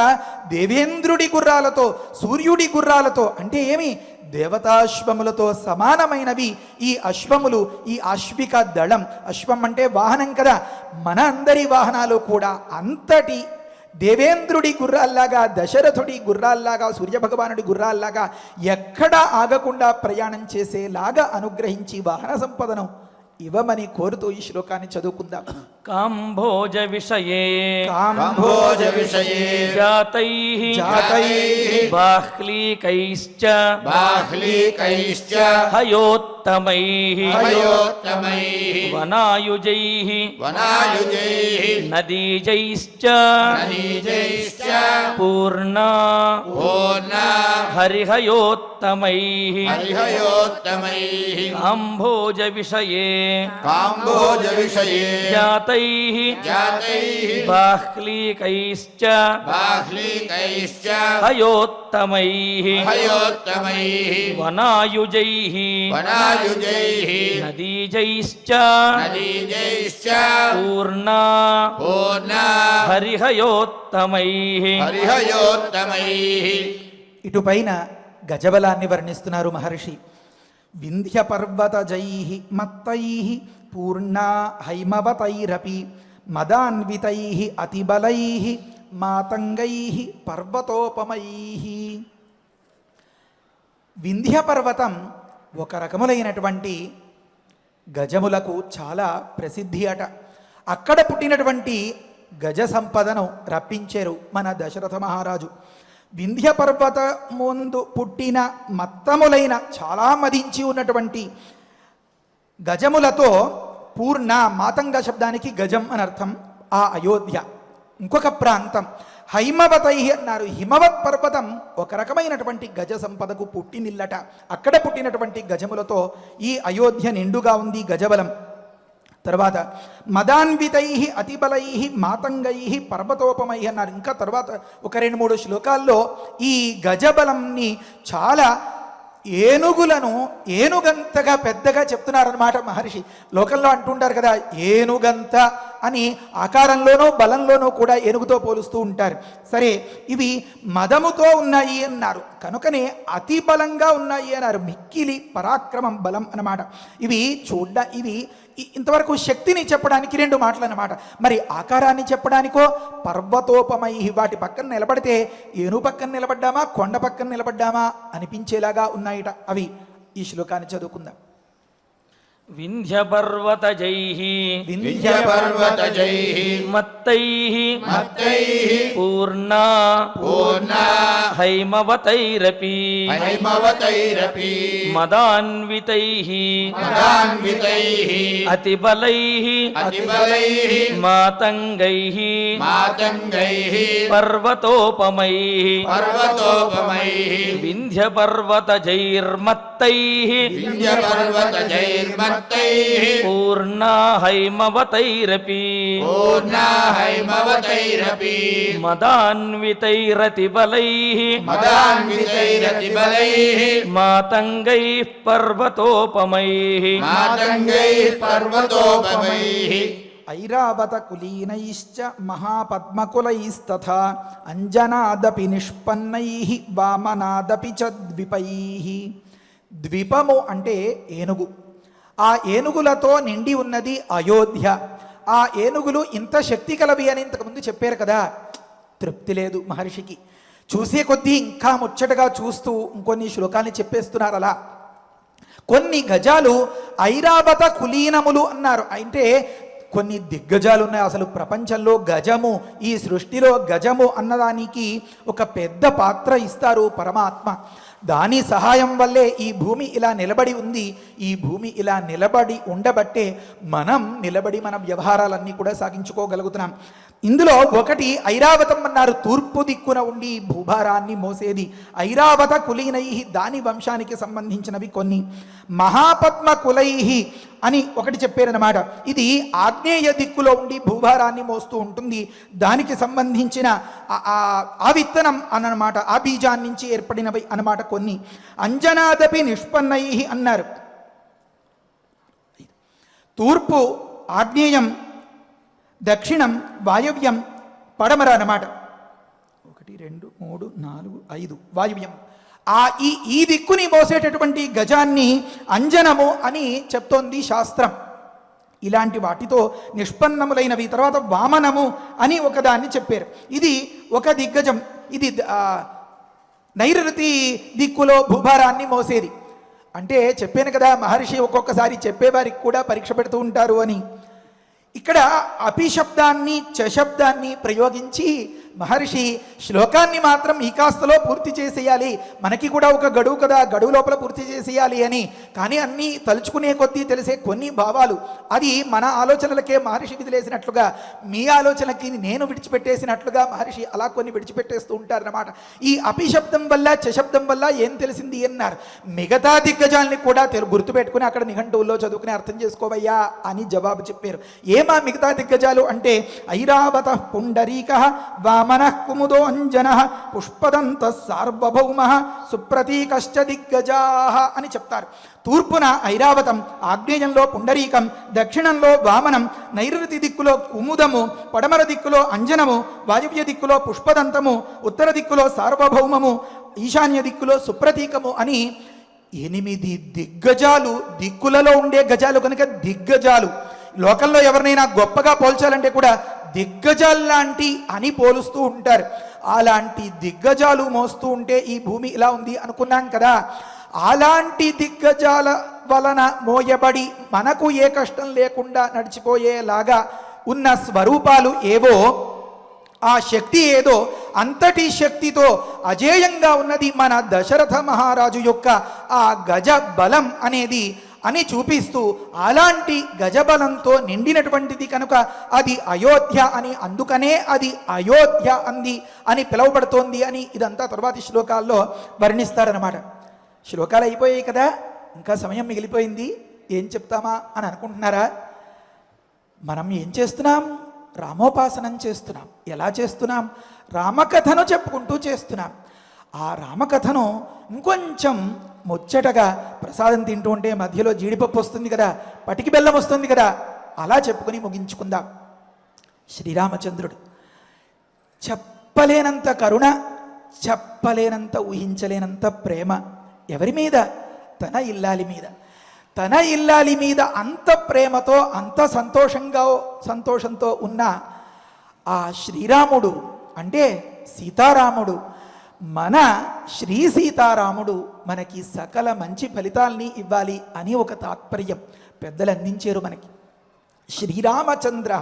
దేవేంద్రుడి గుర్రాలతో సూర్యుడి గుర్రాలతో అంటే ఏమి, దేవతాశ్వములతో సమానమైనవి ఈ అశ్వములు, ఈ ఆశ్విక దళం. అశ్వం అంటే వాహనం కదా, మన అందరి వాహనాలు కూడా అంతటి దేవేంద్రుడి గుర్రాల్లాగా, దశరథుడి గుర్రాల్లాగా, సూర్యభగవానుడి గుర్రాల్లాగా ఎక్కడా ఆగకుండా ప్రయాణం చేసేలాగా అనుగ్రహించి వాహన సంపదను ఇవ్వమని కోరుతూ ఈ శ్లోకాన్ని చదువుకుందాం. కాంభోజ విషయే కాంభోజ విషయే జాతైః బాహ్లీకైశ్చ హయోత్తమైః వనాయుజైః నదీజైశ్చ పూర్ణా హరిహయోత్తమైః కాంభోజ విషయే జాతైః బాహ్లీకైశ్చ హయోత్తమైః వనాయుజైః నదీజైశ్చ పూర్ణా హరిహయోత్తమైః. ఇటుపైన గజబలాన్ని వర్ణిస్తున్నారు మహర్షి. వింధ్య పర్వతజైః మత్తైః పూర్ణా హైమవతైరపి మదాన్వితైః అతిబలైః మాతంగైః పర్వతోపమైః. వింధ్య పర్వతం ఒక రకములైనటువంటి గజములకు చాలా ప్రసిద్ధి అట. అక్కడ పుట్టినటువంటి గజ సంపదను రప్పించారు మన దశరథ మహారాజు. వింధ్య పర్వత ముందు పుట్టిన మత్తములైన చాలా మదించి ఉన్నటువంటి గజములతో పూర్ణ, మాతంగ శబ్దానికి గజం అని అర్థం, ఆ అయోధ్య. ఇంకొక ప్రాంతం హైమవతై అన్నారు. హిమవత్ పర్వతం ఒక రకమైనటువంటి గజ సంపదకు పుట్టినిల్లట. అక్కడ పుట్టినటువంటి గజములతో ఈ అయోధ్య నిండుగా ఉంది గజబలం. తర్వాత మదాన్వితై అతిబలై మాతంగై పర్వతోపమై అన్నారు. ఇంకా తర్వాత ఒక 2-3 శ్లోకాల్లో ఈ గజబలంని చాలా ఏనుగంతగా పెద్దగా చెప్తున్నారన్నమాట మహర్షి. లోకంలో అంటుంటారు కదా, ఏనుగంత అని ఆకారంలోనూ బలంలోనూ కూడా ఏనుగుతో పోలుస్తూ ఉంటారు. సరే, ఇవి మదముతో ఉన్నాయి అన్నారు, కనుకనే అతి బలంగా ఉన్నాయి అన్నారు. మిక్కిలి పరాక్రమం, బలం అన్నమాట. ఇవి ఇంతవరకు శక్తిని చెప్పడానికి 2 మాటలు అన్నమాట. మరి ఆకారాన్ని చెప్పడానికో పర్వతోపమై, వాటి పక్కన నిలబడితే ఏనుగు పక్కన నిలబడ్డామా కొండ పక్కన నిలబడ్డామా అనిపించేలాగా ఉన్నాయిట అవి. ఈ శ్లోకాన్ని చదువుకుందాం. వింధ్యపర్వతజైః వింధ్యపర్వతజైః మత్తైః మత్తైః పూర్ణా పూర్ణా హైమవతైరపి హైమవతైరపి మదాన్వితైః మదాన్వితైః అతిబలైః అతిబలైః మాతంగైః మాతంగైః పర్వతోపమైః పర్వతోపమైః వింధ్యపర్వతజైర్మత్తైః వింధ్యపర్వతజైర్మత్తైః పూర్ణా హైమవతైరపి పూర్ణా హైమవతైరపి మదాన్వితైరతిబలైః మదాన్వితైరతిబలైః మాతంగైః పర్వతోపమైః మాతంగైః పర్వతోపమైః ఐరావత కులీనైశ్చ మహాపద్మకులైస్తథా అంజనాదపి నిష్పన్నైః వామనాదపి చ ద్విపైః. ద్వీపము అంటే ఏనుగు. ఆ ఏనుగులతో నిండి ఉన్నది అయోధ్య. ఆ ఏనుగులు ఇంత శక్తి కలవి అని ఇంతకుముందు చెప్పారు కదా. తృప్తి లేదు మహర్షికి. చూసే కొద్దీ ఇంకా ముచ్చటగా చూస్తూ ఇంకొన్ని శ్లోకాన్ని చెప్పేస్తున్నారు. అలా కొన్ని గజాలు ఐరావత కులీనములు అన్నారు. అంటే కొన్ని దిగ్గజాలు ఉన్నాయి. అసలు ప్రపంచంలో గజము, ఈ సృష్టిలో గజము అన్నదానికి ఒక పెద్ద పాత్ర ఇస్తారు పరమాత్మ. దాని సహాయం వల్లే ఈ భూమి ఇలా నిలబడి ఉంది. ఈ భూమి ఇలా నిలబడి ఉండబట్టే మనం నిలబడి మన వ్యవహారాలన్నీ కూడా సాగించుకోగలుగుతున్నాం. ఇందులో ఒకటి ఐరావతం అన్నారు. తూర్పు దిక్కున ఉండి భూభారాన్ని మోసేది ఐరావత కులీనై. దాని వంశానికి సంబంధించినవి కొన్ని. మహాపద్మ కులై అని ఒకటి చెప్పారనమాట. ఇది ఆగ్నేయ దిక్కులో ఉండి భూభారాన్ని మోస్తూ ఉంటుంది. దానికి సంబంధించిన ఆ విత్తనం అన్నమాట, ఆ బీజాన్ని నుంచి ఏర్పడినవి అన్నమాట కొన్ని. అంజనాదపి నిష్పన్నై అన్నారు. తూర్పు ఆగ్నేయం, దక్షిణం వాయవ్యం, పడమర అన్నమాట. 1 2 3 4 5 వాయవ్యం. ఈ దిక్కుని మోసేటటువంటి గజాన్ని అంజనము అని చెప్తోంది శాస్త్రం. ఇలాంటి వాటితో నిష్పన్నములైనవి. తర్వాత వామనము అని ఒకదాన్ని చెప్పారు. ఇది ఒక దిగ్గజం. ఇది నైరుతి దిక్కులో భూభారాన్ని మోసేది. అంటే చెప్పాను కదా, మహర్షి ఒక్కొక్కసారి చెప్పేవారికి కూడా పరీక్ష పెడుతూ ఉంటారు అని. ఇక్కడ అపిశబ్దాన్ని చశబ్దాన్ని ప్రయోగించి మహర్షి శ్లోకాన్ని మాత్రం ఈ కాస్తలో పూర్తి చేసేయాలి, మనకి కూడా ఒక గడువు కదా, గడువు లోపల పూర్తి చేసేయాలి అని. కానీ అన్నీ తలుచుకునే కొద్దీ తెలిసే కొన్ని భావాలు, అది మన ఆలోచనలకే మహర్షి విదిలేసినట్లుగా, మీ ఆలోచనకి నేను విడిచిపెట్టేసినట్లుగా మహర్షి అలా కొన్ని విడిచిపెట్టేస్తూ ఉంటారన్నమాట. ఈ అపిశబ్దం వల్ల చశబ్దం వల్ల ఏం తెలిసింది అన్నారు. మిగతా దిగ్గజాలని కూడా గుర్తుపెట్టుకుని అక్కడ నిఘంటువుల్లో చదువుకుని అర్థం చేసుకోవయ్యా అని జవాబు చెప్పారు. ఏమా మిగతా దిగ్గజాలు అంటే ఐరావత పుండరీక, వామనః కుముదో అంజనః, పుష్పదంత సార్వభౌమః, సుప్రతీకశ్చ దిగ్గజాః అని చెప్తారు. తూర్పున ఐరావతం, ఆగ్నేయంలో పుండరీకం, దక్షిణంలో వామనం, నైరుతి దిక్కులో కుముదము, పడమర దిక్కులో అంజనము, వాయువ్య దిక్కులో పుష్పదంతము, ఉత్తర దిక్కులో సార్వభౌమము, ఈశాన్య దిక్కులో సుప్రతీకము అని 8 దిగ్గజాలు. దిక్కులలో ఉండే గజాలు కనుక దిగ్గజాలు. లోకంలో ఎవరినైనా గొప్పగా పోల్చాలంటే కూడా దిగ్గజాల్లాంటి అని పోలుస్తూ ఉంటారు. అలాంటి దిగ్గజాలు మోస్తూ ఉంటే ఈ భూమి ఇలా ఉంది అనుకున్నాం కదా. అలాంటి దిగ్గజాల వలన మోయబడి మనకు ఏ కష్టం లేకుండా నడిచిపోయేలాగా ఉన్న స్వరూపాలు ఏవో, ఆ శక్తి ఏదో అంతటి శక్తితో అజేయంగా ఉన్నది మన దశరథ మహారాజు యొక్క ఆ గజ బలం అనేది అని చూపిస్తూ, అలాంటి గజబలంతో నిండినటువంటిది కనుక అది అయోధ్య అని, అందుకనే అది అయోధ్య అంది అని పిలువబడుతోంది అని ఇదంతా తర్వాతి శ్లోకాల్లో వర్ణిస్తారన్నమాట. శ్లోకాలు అయిపోయాయి కదా, ఇంకా సమయం మిగిలిపోయింది, ఏం చెప్తామా అని అనుకుంటున్నారా? మనం ఏం చేస్తున్నాం? రామోపాసనం చేస్తున్నాం. ఎలా చేస్తున్నాం? రామకథను చెప్పుకుంటూ చేస్తున్నాం. ఆ రామకథను ఇంకొంచెం ముచ్చటగా, ప్రసాదం తింటూ ఉంటే మధ్యలో జీడిపప్పు వస్తుంది కదా, పటికి బెల్లం వస్తుంది కదా, అలా చెప్పుకుని ముగించుకుందాం. శ్రీరామచంద్రుడు చెప్పలేనంత కరుణ, చెప్పలేనంత ఊహించలేనంత ప్రేమ ఎవరి మీద? తన ఇల్లాలి మీద. తన ఇల్లాలి మీద అంత ప్రేమతో, అంత సంతోషంతో ఉన్న ఆ శ్రీరాముడు అంటే సీతారాముడు, మన శ్రీ సీతారాముడు మనకి సకల మంచి ఫలితాల్ని ఇవ్వాలి అని ఒక తాత్పర్యం. పెద్దలు అందించారు మనకి. శ్రీరామచంద్ర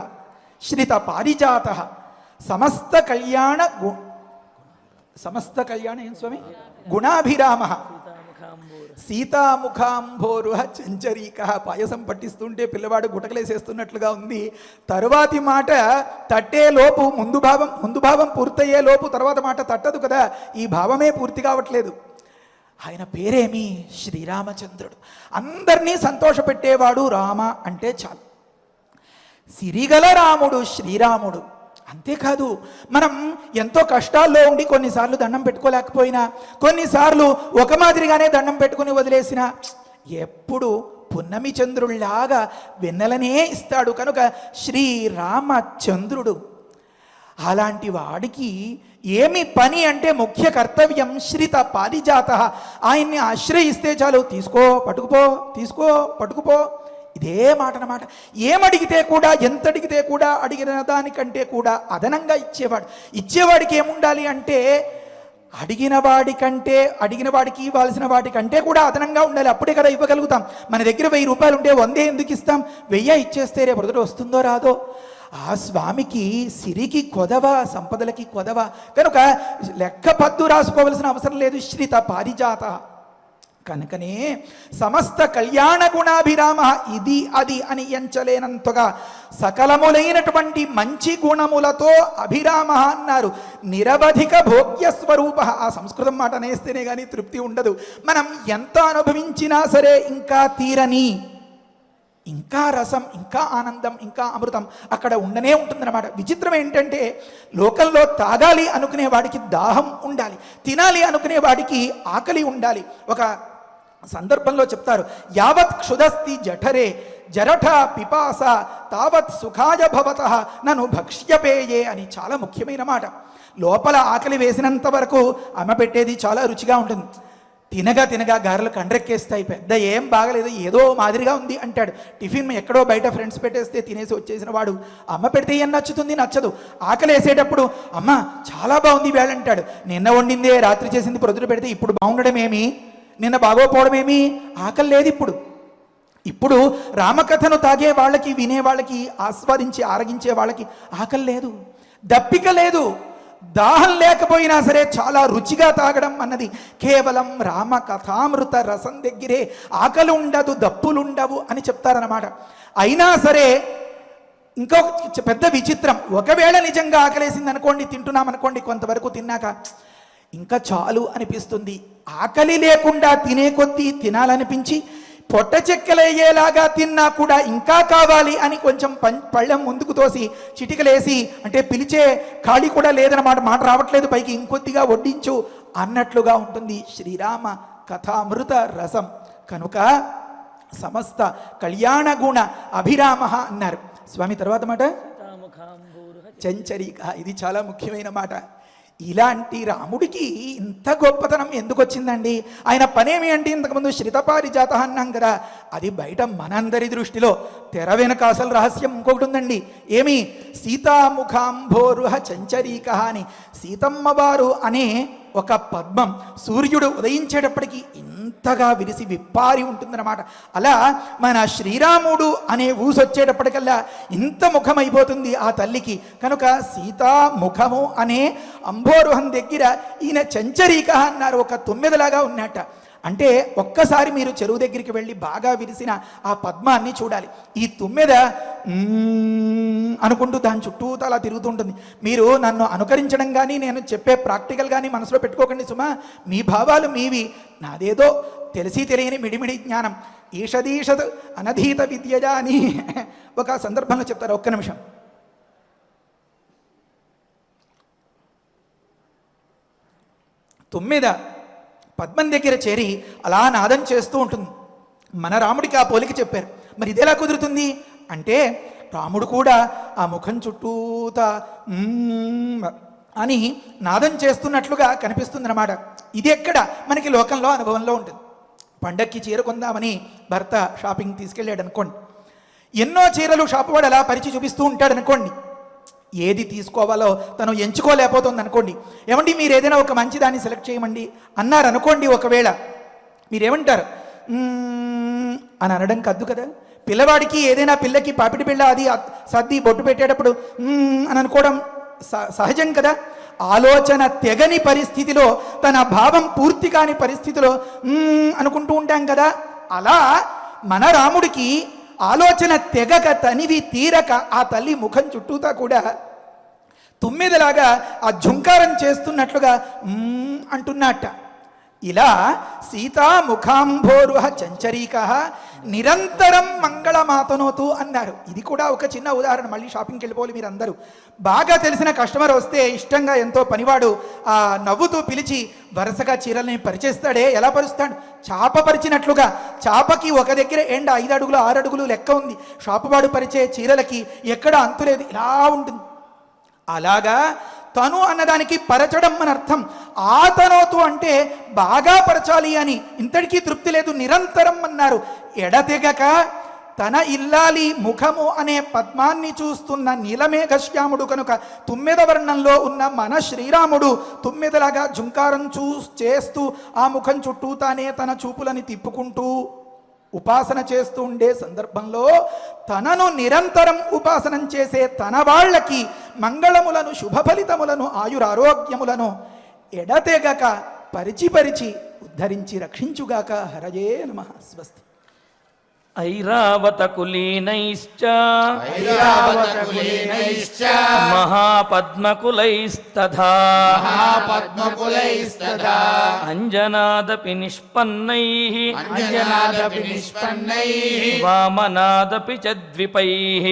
శ్రిత పారిజాత సమస్త కళ్యాణ ఏం స్వామి గుణాభిరామ సీతాముఖాంభోరుహ చంచరీక. పాయసం పట్టిస్తుంటే పిల్లవాడు గుటకలేసేస్తున్నట్లుగా ఉంది. తరువాతి మాట తట్టే లోపు ముందు భావం పూర్తయ్యే లోపు తర్వాత మాట తట్టదు కదా, ఈ భావమే పూర్తి కావట్లేదు. ఆయన పేరేమి? శ్రీరామచంద్రుడు. అందరినీ సంతోషపెట్టేవాడు. రామ అంటే చాలు. సిరిగల రాముడు శ్రీరాముడు. అంతేకాదు, మనం ఎంతో కష్టాల్లో ఉండి కొన్నిసార్లు దండం పెట్టుకోలేకపోయినా, కొన్నిసార్లు ఒక మాదిరిగానే దండం పెట్టుకుని వదిలేసిన, ఎప్పుడు పున్నమి చంద్రుల్లాగా వెన్నెలనే ఇస్తాడు కనుక శ్రీరామచంద్రుడు. అలాంటి వాడికి ఏమి పని అంటే ముఖ్య కర్తవ్యం శ్రిత పారిజాత. ఆయన్ని ఆశ్రయిస్తే చాలు, తీసుకో పట్టుకుపో, తీసుకో పట్టుకుపో, ఇదే మాట అన్నమాట. ఏమడిగితే కూడా, ఎంత అడిగితే కూడా, అడిగిన దానికంటే కూడా అదనంగా ఇచ్చేవాడు. ఇచ్చేవాడికి ఏముండాలి అంటే అడిగిన వాడికి ఇవ్వాల్సిన వాటికంటే కూడా అదనంగా ఉండాలి. అప్పుడే కదా ఇవ్వగలుగుతాం. మన దగ్గర 1000 రూపాయలు ఉంటే 100 ఎందుకు ఇస్తాం? 1000 ఇచ్చేస్తే రేపు పొద్దుట వస్తుందో రాదో. ఆ స్వామికి సిరికి కొదవ, సంపదలకి కొదవ కనుక లెక్క పద్దు రాసుకోవలసిన అవసరం లేదు. శ్రిత పారిజాత కనుకనే సమస్త కళ్యాణ గుణాభిరామ. ఇది అది అని ఎంచలేనంతగా సకలములైనటువంటి మంచి గుణములతో అభిరామ అన్నారు. నిరవధిక భోగ్య స్వరూప. ఆ సంస్కృతం మాట అనేస్తేనే కానీ తృప్తి ఉండదు. మనం ఎంత అనుభవించినా సరే ఇంకా తీరని, ఇంకా రసం, ఇంకా ఆనందం, ఇంకా అమృతం అక్కడ ఉండనే ఉంటుందన్నమాట. విచిత్రం ఏంటంటే లోకంలో తాగాలి అనుకునే వాడికి దాహం ఉండాలి, తినాలి అనుకునే వాడికి ఆకలి ఉండాలి. ఒక సందర్భంలో చెప్తారు, యావత్ క్షుదస్తి జఠరే జరఠ పిపాస తావత్ సుఖాయ భవతః నను భక్ష్యపేయే అని. చాలా ముఖ్యమైన మాట. లోపల ఆకలి వేసినంత వరకు అమ్మ పెట్టేది చాలా రుచిగా ఉంటుంది. తినగా తినగా గారెలు కండ్రెక్కేస్తాయి. పెద్ద ఏం బాగలేదు, ఏదో మాదిరిగా ఉంది అంటాడు. టిఫిన్ ఎక్కడో బయట ఫ్రెండ్స్ పెట్టేస్తే తినేసి వచ్చేసిన వాడు అమ్మ పెడితే ఏం నచ్చుతుంది? నచ్చదు. ఆకలి వేసేటప్పుడు అమ్మ చాలా బాగుంది వేళ అంటాడు. నిన్న వండిందే రాత్రి చేసింది ప్రొద్దున పెడితే ఇప్పుడు బాగుండడం ఏమి, నిన్న బాగోపోవడం ఏమి? ఆకలి లేదు ఇప్పుడు. ఇప్పుడు రామకథను తాగే వాళ్ళకి, వినే వాళ్ళకి, ఆస్వాదించి ఆరగించే వాళ్ళకి ఆకలి లేదు, దప్పిక లేదు. దాహం లేకపోయినా సరే చాలా రుచిగా తాగడం అన్నది కేవలం రామ కథామృత రసం దగ్గరే. ఆకలి ఉండదు, దప్పులుండవు అని చెప్తారన్నమాట. అయినా సరే ఇంకో పెద్ద విచిత్రం, ఒకవేళ నిజంగా ఆకలేసింది అనుకోండి, తింటున్నాం అనుకోండి, కొంతవరకు తిన్నాక ఇంకా చాలు అనిపిస్తుంది. ఆకలి లేకుండా తినే కొద్దీ తినాలనిపించి పొట్ట చెక్కలయ్యేలాగా తిన్నా కూడా ఇంకా కావాలి అని కొంచెం పళ్ళెం ముందుకు తోసి చిటికలేసి, అంటే పిలిచే ఖాళీ కూడా లేదన్నమాట, మాట రావట్లేదు పైకి, ఇంకొద్దిగా వడ్డించు అన్నట్లుగా ఉంటుంది శ్రీరామ కథామృత రసం. కనుక సమస్త కళ్యాణ గుణ అభిరామ అన్నారు స్వామి. తర్వాత మాట చంచరిక. ఇది చాలా ముఖ్యమైన మాట. ఇలాంటి రాముడికి ఇంత గొప్పతనం ఎందుకు వచ్చిందండి? ఆయన పనేమి అంటే, ఇంతకుముందు శ్రితపారిజాత అన్నాం కదా, అది బయట మనందరి దృష్టిలో. తెర వెనక అసలు రహస్యం ఇంకొకటి ఉందండి. ఏమి? సీతాముఖాంభోరుహ చంచరీక అని. సీతమ్మ వారు అనే ఒక పద్మం సూర్యుడు ఉదయించేటప్పటికీ ఇంతగా విరిసి విప్పారి ఉంటుందన్నమాట. అలా మన శ్రీరాముడు అనే ఊసొచ్చేటప్పటికల్లా ఇంత ముఖమైపోతుంది ఆ తల్లికి. కనుక సీతాముఖము అనే అంభోరుహం దగ్గర ఈయన చంచరీక అన్నారు. ఒక తొమ్మిదిలాగా ఉన్నట్ట. అంటే ఒక్కసారి మీరు చెరువు దగ్గరికి వెళ్ళి బాగా విరిసిన ఆ పద్మాన్ని చూడాలి. ఈ తుమ్మెద అనుకుంటూ దాని చుట్టూ అలా తిరుగుతుంటుంది. మీరు నన్ను అనుకరించడం కానీ నేను చెప్పే ప్రాక్టికల్ కానీ మనసులో పెట్టుకోకండి సుమా. మీ భావాలు మీవి, నాదేదో తెలిసి తెలియని మిడిమిడి జ్ఞానం. ఈషదీషద్ అనధీత విద్యజా అని ఒక సందర్భంలో చెప్తారు. ఒక్క నిమిషం. తుమ్మెద పద్మం దగ్గర చేరి అలా నాదం చేస్తూ ఉంటుంది. మన రాముడికి ఆ పోలిక చెప్పారు. మరి ఇది ఎలా కుదురుతుంది అంటే, రాముడు కూడా ఆ ముఖం చుట్టూతా అని నాదం చేస్తున్నట్లుగా కనిపిస్తుందన్నమాట. ఇది ఎక్కడ మనకి లోకంలో అనుభవంలో ఉంటుంది. పండక్కి చీర కొందామని భర్త షాపింగ్ తీసుకెళ్ళాడు అనుకోండి. ఎన్నో చీరలు షాపు వాడు అలా పరిచి చూపిస్తూ ఉంటాడు అనుకోండి. ఏది తీసుకోవాలో తను ఎంచుకోలేకపోతుంది అనుకోండి. ఏమండి మీరు ఏదైనా ఒక మంచి దాన్ని సెలెక్ట్ చేయమండి అన్నారు అనుకోండి. ఒకవేళ మీరేమంటారు? అని అనడం కద్దు కదా. పిల్లవాడికి ఏదైనా పిల్లకి పాపిడి బిళ్ళ అది సర్ది బొట్టు పెట్టేటప్పుడు అని అనుకోవడం సహజం కదా. ఆలోచన తెగని పరిస్థితిలో, తన భావం పూర్తి కాని పరిస్థితిలో అనుకుంటూ ఉంటాం కదా. అలా మన రాముడికి ఆలోచన తెగక తనివి తీరక ఆ తల్లి ముఖం చుట్టూతా కూడా తుమ్మెదలాగా ఆ ఝుంకారం చేస్తున్నట్లుగా అంటున్నట్ట. ఇలా సీతా ముఖాంభోరుహ చంచరీక నిరంతరం మంగళమాతనోతు అన్నారు. ఇది కూడా ఒక చిన్న ఉదాహరణ. మళ్ళీ షాపింగ్కి వెళ్ళిపోవాలి మీరు అందరూ. బాగా తెలిసిన కస్టమర్ వస్తే ఇష్టంగా ఎంతో పనివాడు ఆ నవ్వుతూ పిలిచి వరుసగా చీరల్ని పరిచేస్తాడే. ఎలా పరుస్తాడు? చాప పరిచినట్లుగా. చాపకి ఒక దగ్గర 5 అడుగులు 6 అడుగులు లెక్క ఉంది. షాపువాడు పరిచే చీరలకి ఎక్కడ అంతులేదు, ఇలా ఉంటుంది. అలాగా తను అన్నదానికి పరచడం అని అర్థం. ఆతనోతు అంటే బాగా పరచాలి అని. ఇంతటికీ తృప్తి లేదు, నిరంతరం అన్నారు. ఎడతెగక తన ఇల్లాలి ముఖము అనే పద్మాన్ని చూస్తున్న నీలమేఘశ్యాముడు కనుక తుమ్మెద వర్ణంలో ఉన్న మన శ్రీరాముడు తుమ్మెదలాగా ఝుంకారం చేస్తూ ఆ ముఖం చుట్టూ తానే తన చూపులని తిప్పుకుంటూ ఉపాసన చేస్తూ ఉండే సందర్భంలో తనను నిరంతరం ఉపాసనం చేసే తన వాళ్ళకి మంగళములను, శుభ ఫలితములను, ఆయురారోగ్యములను ఎడతెగక పరిచి ఉద్ధరించి రక్షించుగాక. హరయే నమః. స్వస్తి. ఐరావత కులీనైశ్చ మహాపద్మకులైస్తథా అంజనాదపి నిష్పన్నైః వామనాదపి చ ద్విపైః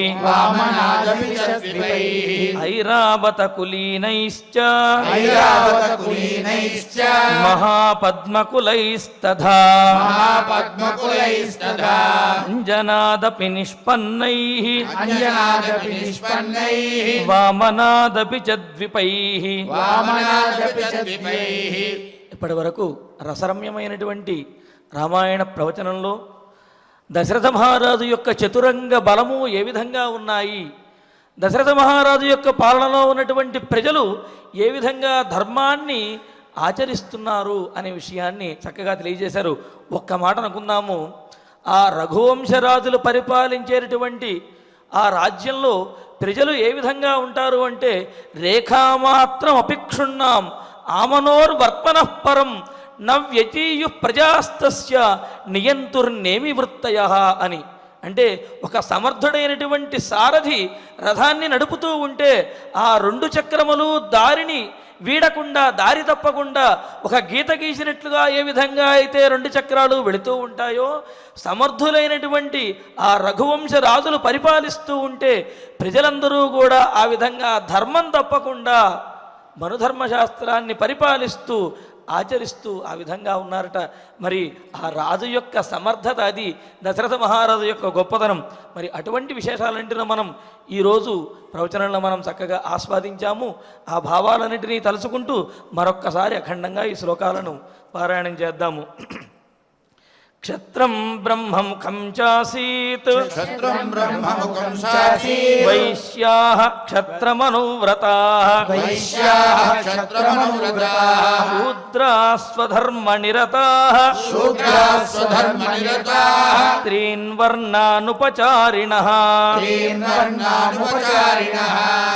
ఐరావత కులీనైశ్చ మహాపద్మకులైస్తథా అంజనాదపి నిష్పన్నైః వామనాదపి చ ద్విపైః. ఇప్పటి వరకు రసరమ్యమైనటువంటి రామాయణ ప్రవచనంలో దశరథ మహారాజు యొక్క చతురంగ బలము ఏ విధంగా ఉన్నాయి, దశరథ మహారాజు యొక్క పాలనలో ఉన్నటువంటి ప్రజలు ఏ విధంగా ధర్మాన్ని ఆచరిస్తున్నారు అనే విషయాన్ని చక్కగా తెలియజేశారు. ఒక్క మాట అనుకుందాము. ఆ రఘువంశరాజులు పరిపాలించేటటువంటి ఆ రాజ్యంలో ప్రజలు ఏ విధంగా ఉంటారు అంటే రేఖామాత్రం అపిక్షుణ్ణాం ఆమనోర్వర్పణః పరం నవ్యతీయు ప్రజాస్తస్య నియంతుర్నేమి వృత్తయః అని. అంటే ఒక సమర్థుడైనటువంటి సారథి రథాన్ని నడుపుతూ ఉంటే ఆ 2 చక్రములు దారిని వీడకుండా, దారి తప్పకుండా ఒక గీత గీసినట్లుగా ఏ విధంగా అయితే 2 చక్రాలు వెళుతూ ఉంటాయో, సమర్థులైనటువంటి ఆ రఘువంశ రాజులు పరిపాలిస్తూ ఉంటే ప్రజలందరూ కూడా ఆ విధంగా ధర్మం తప్పకుండా మనుధర్మశాస్త్రాన్ని పరిపాలిస్తూ ఆచరిస్తూ ఆ విధంగా ఉన్నారట. మరి ఆ రాజు యొక్క సమర్థత, అది దశరథ మహారాజు యొక్క గొప్పతనం. మరి అటువంటి విశేషాలన్నింటినీ మనం ఈరోజు ప్రవచనంలో మనం చక్కగా ఆస్వాదించాము. ఆ భావాలన్నింటినీ తలుచుకుంటూ మరొక్కసారి అఖండంగా ఈ శ్లోకాలను పారాయణం చేద్దాము. క్షత్రం బ్రహ్మముఖం చాసీత్ వైశ్యాః క్షత్రమనువ్రతాః శూద్రాः స్వధర్మనిరతాః స్త్రీన్ వర్ణానుపచారిణః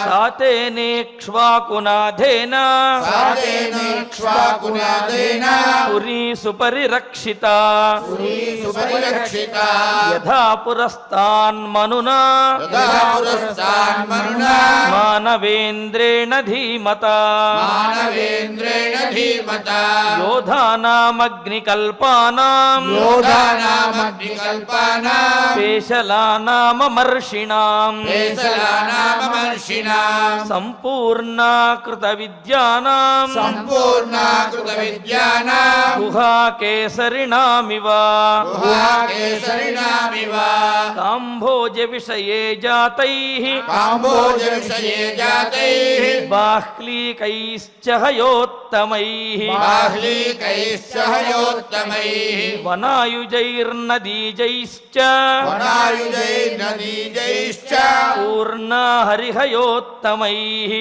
సాతేనేక్ష్వాకునాథేన పురీ సుపరిరక్షితా యథా పురస్తాన్మనునా మానవేంద్రేణ ధీమతా యోధానామగ్నికల్పానాం పేశలానామమర్షిణాం సంపూర్ణాకృత విద్యానాం గుహాకేసరిణామివ కాంభోజ విషయే జాతైః బాహ్లీకైశ్చ హయోత్తమైః వనాయుజైర్నదీజైశ్చ పూర్ణా హరిహయోత్తమైః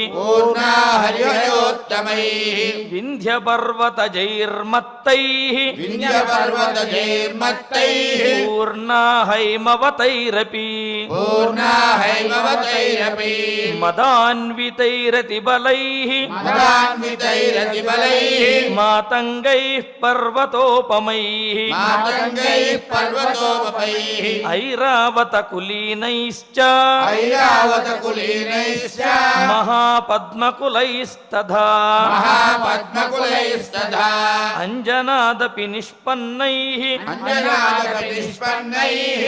क्रमैः विन्ध्यपर्वतजैर्मत्तैः विन्ध्यपर्वतजैर्मत्तैः पूर्णा हैमवतैरपि पूर्णा हैमवतैरपि मदान्वितैरतिबलैः मदान्वितैरतिबलैः मातङ्गैः पर्वतोपमैः मातङ्गैः पर्वतोपमैः ऐरावतकुलीनैश्च ऐरावतकुलीनैश्च महापद्मकुलैस्तथा महापद्मकुलैस्तथा अञ्जनादपि निष्पन्नैः अञ्जनादपि निष्पन्नैः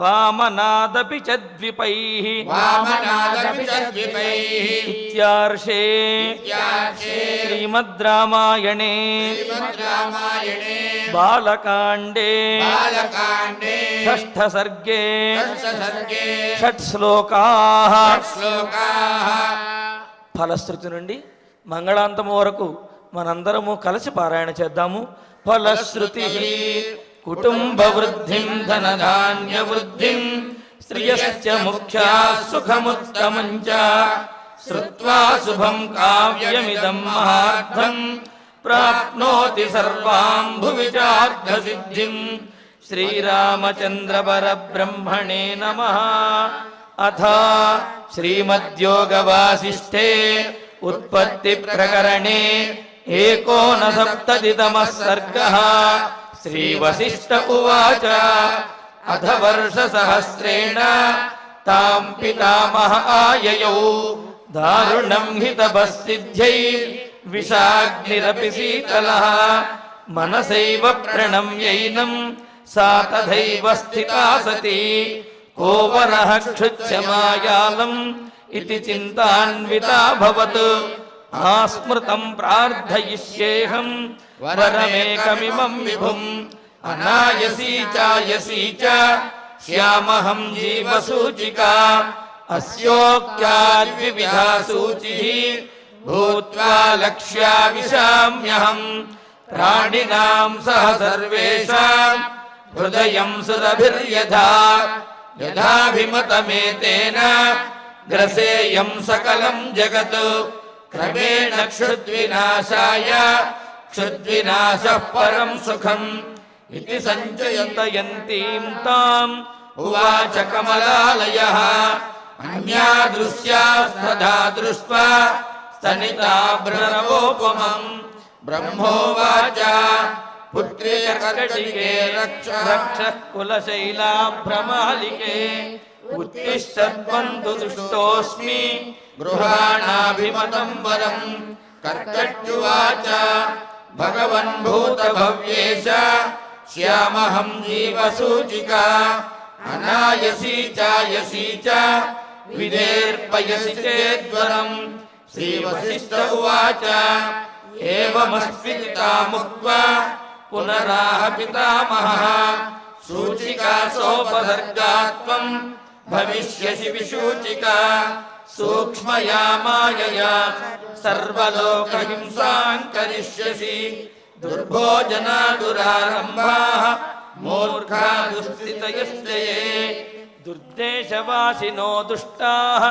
वामनादपि च द्विपैः वामनादपि च द्विपैः इत्यार्षे श्रीमद् रामायणे श्रीमद्रामायणे बालकाण्डे बालकाण्डे षष्ठसर्गे षष्ठसर्गे షట్శ్లోకాః శ్లోకాः ఫలశ్రుతి నుండి మంగళాంతము వరకు మనందరము కలిసి పారాయణ చేద్దాము. ఫలశ్రుతి కుటుంబ వృద్ధిం ధనధాన్య వృద్ధిం శ్రియశ్చ ముఖ్యా సుఖముత్తమం చ శ్రుత్వా శుభం కావ్యమిదం మహార్థం ప్రాప్నోతి సర్వాం భువి చార్థ సిద్ధిం. శ్రీరామచంద్ర పరబ్రహ్మణే నమః. అథ శ్రీమద్యోగవాసిష్ఠే ఉత్పత్తి ప్రకరణే ఏకోనసప్తతితమః సర్గః. శ్రీవసిష్ఠ ఉవాచ అథ వర్షసహస్రేణ తాం పితామహ ఆయయౌ దారుణం హి తపస్సిద్ధ్యై విషాగ్నిరపి శీతలః మనసైవ ప్రణమ్యైనం సా తథైవ స్థితా సతి కో వరః క్షుత్స్యమాయాలం ఇతి చింతాన్వితాభవత్. ఆస్మృతం ప్రార్థయిష్యేహం వరమేకమిమం విభుం అనాయసీ చాయసీ చ శ్యామహం జీవసూచికా అస్యోక్త్యాద్వివిధా సూచిః భూత్వా లక్ష్యా విశామ్యహం ప్రాణినాం సహ సర్వేషాం హృదయం సురభిర్యథా యథాభిమతమేతేన గ్రసేయం సకలం జగత్ క్రమేణ క్షుద్వినాశాయ క్షుద్వినాశః పరం సుఖం ఇతి సంచయంతయంతీం తాం ఉవాచ కమలాలయః. అన్యా దృశ్యాస్తథా దృష్ట్వా స్తనితా భ్రనవోపమం బ్రహ్మోవాచ పుత్రే కర్కటికే రక్షః కులశైలాభ్రమాలికే ఉత్తిష్టద్వంతు దుష్టోస్మి గృహాణాభిమతం వరం. కర్కట్యువాచ భగవన్ భూతభవ్యేశ శ్యామహం జీవసూచికా అనాయసీ చాయసీ చ విదేర్పయసి చేద్వరం. శ్రీవసిష్ఠ ఉవాచ ఏవమస్మితా ముక్త్వా పునరాహ పితామహః సూచికా సోపసర్గాత్వం భవిష్యసి విశూచికా సూక్ష్మయా మాయయా సర్వలోకహింసాం కరిష్యసి. దుర్భోజనా దురారంభాః మూర్ఖా దుస్థితయశ్చయే దుర్దేశవాసినో దుష్టాః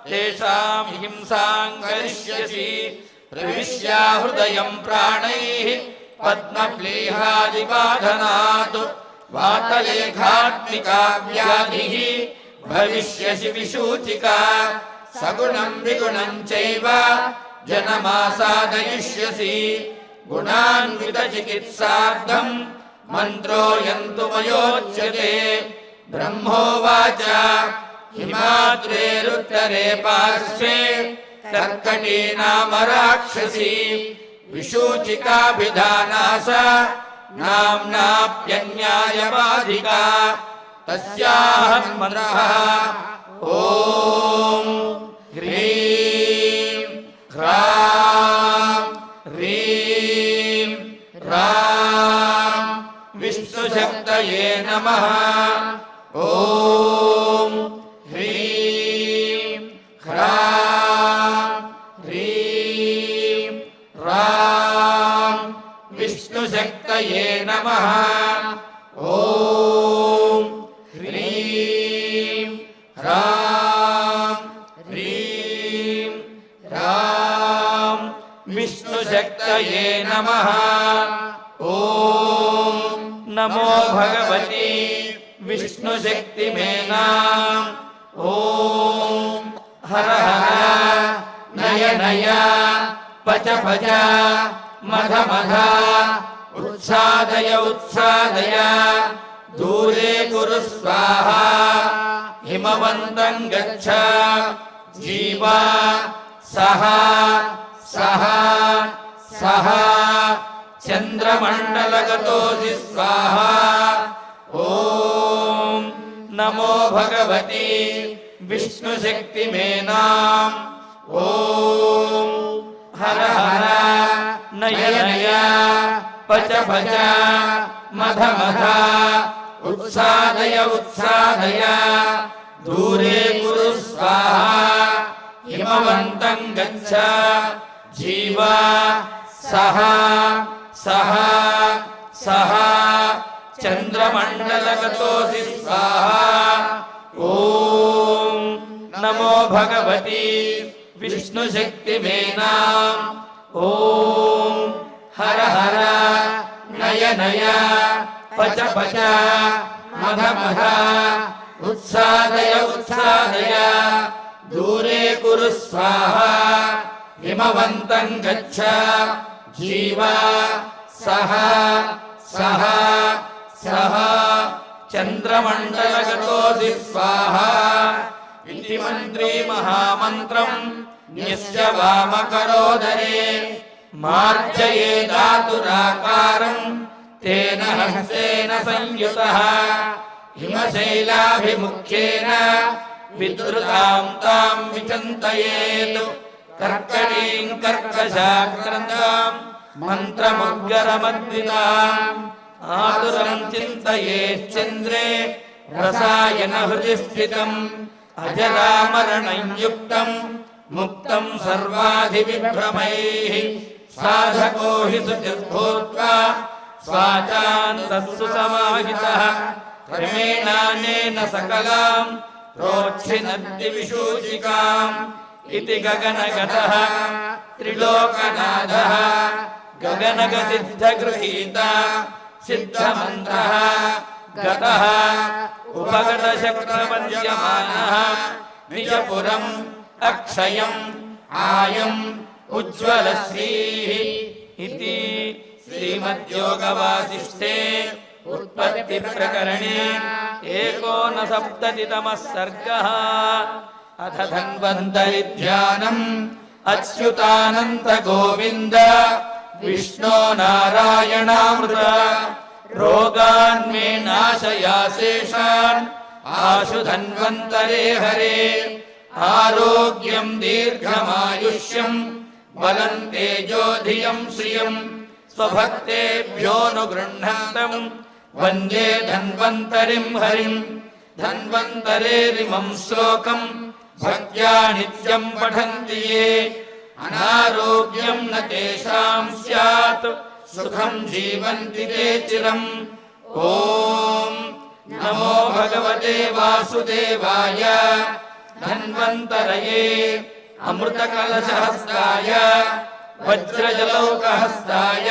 తేషాం హింసాం కరిష్యసి. ప్రవిశ్యా హృదయం ప్రాణైః పద్మప్లీహాదిబాధనాత్ వాతలేఖాత్మికా వ్యాధిః భవిష్యసి విశూచికా. సగుణం విగుణం చైవ జనమాసాదయిష్యసి. గుణాన్విత చికిత్సార్థం మంత్రోయంతు మయోచ్యతే. బ్రహ్మోవాచ హిమాద్రేరుత్తరే పార్శ్వే కర్కటీ నామ రాక్షసీ విశూచికాభిధానాస నామ్నాప్యన్యాయవాధికా. తస్యాః మంత్రః ఓం హ్రీం హ్రాం హ్రీం రాం విష్ణుశక్తయే నమః. ఓం హ్రీం హ్రాం హ్రీం రాం విష్ణుశక్తయే నమః. ఓం హ్రీం హ్రాం హ్రీం రాం विष्णुशक्तये नमः। ॐ नमो भगवती विष्णुशक्तिमेनाम्। ॐ हर हर नय नय पच पच मध मध उत्सादय उत्सादय दूरे कुरु स्वाहा हिमवन्तं गच्छ जीवा सह सह सह चन्द्रमण्डलगतोऽसि स्वाहा। ॐ नमो भगवती विष्णुशक्तिमेनाम्। ॐ हर हर नय नय पच पच मध मध उत्सादय उत्सादय दूरे कुरु स्वाहा हिमवन्तं गच्छ जीवा सह सह सह चन्द्रमण्डलगतोऽसि स्वाहा। ॐ नमो भगवती विष्णुशक्तिमेनाम्। ॐ हर हर नय नय पच पच मध मध उत्सादय उत्सादय दूरे कुरु स्वाहा हिमवन्तं गच्छ जीवा सह सह सह चन्द्रमण्डलगतोऽसि स्वाहा। इति मन्त्री महामन्त्रम् न्यस्य वामकरोदरे मार्जये धातुराकारम् तेन हस्तेन संयुतः हिमशैलाभिमुख्येन विद्रुतां तां विचिन्तयेत् कर्कणीं कर्कशाग्रन्थाम् मन्त्रमुग्गरमद्विताम् आतुरं चिन्तयेश्चन्द्रे रसायनहृदि स्थितम् अजरामरणं युक्तं मुक्तं सर्वाधिविभ्रमैः साधको हि शुचिर्भूत्वा स्वाचान्तस्सु समाहितः क्रमेणानेन सकलां प्रोच्छिनद्दि विशूचिकाम् इति गगनगतः त्रिलोकनाथः गगनगसिद्धगृहीता सिद्धमन्त्रः गतः उपगतशक्रमन्यमानः निजपुरम् अक्षयम् आयम् उज्ज्वलश्रीः इति श्रीमद्योगवासिष्ठे उत्पत्तिप्रकरणे 59तमः सर्गः। अथ धन्वन्तरिध्यानम् अच्युतानन्त गोविन्द विष्णो नारायणामृत रोगान्मे नाशयाशेषान् आशु धन्वन्तरे हरे आरोग्यं दीर्घमायुष्यं बलं तेजो धियं श्रियं स्वभक्तेभ्योऽनुगृह्णन्तं वन्दे धन्वन्तरिं हरिं धन्वन्तरेरिमं श्लोकं भक्त्या नित्यं पठन्ति ये अनारोग्यं न तेषां स्यात् सुखं जीवन्ति ते चिरम्। ॐ नमो भगवते वासुदेवाय धन्वन्तरये अमृतकलशहस्ताय वज्रजलौकहस्ताय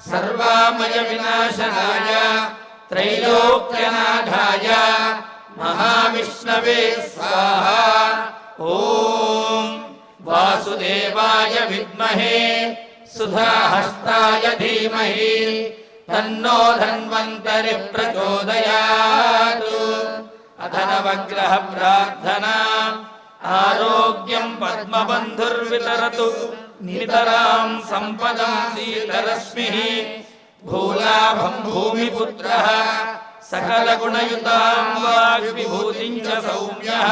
सर्वामयविनाशनाय त्रैलोक्यनाथाय महाविष्णवे स्वाहा। ॐ वासुदेवाय विद्महे सुधाहस्ताय धीमहि तन्नो धन्वन्तरिः प्रचोदयात्। अथ नवग्रह प्रार्थना आरोग्यं पद्मबन्धुर्वितरतु नितरां सम्पदां शीतरश्मिः भूलाभं भूमिपुत्रः सकलगुणयुतां वाग्विभूतिं च सौम्यः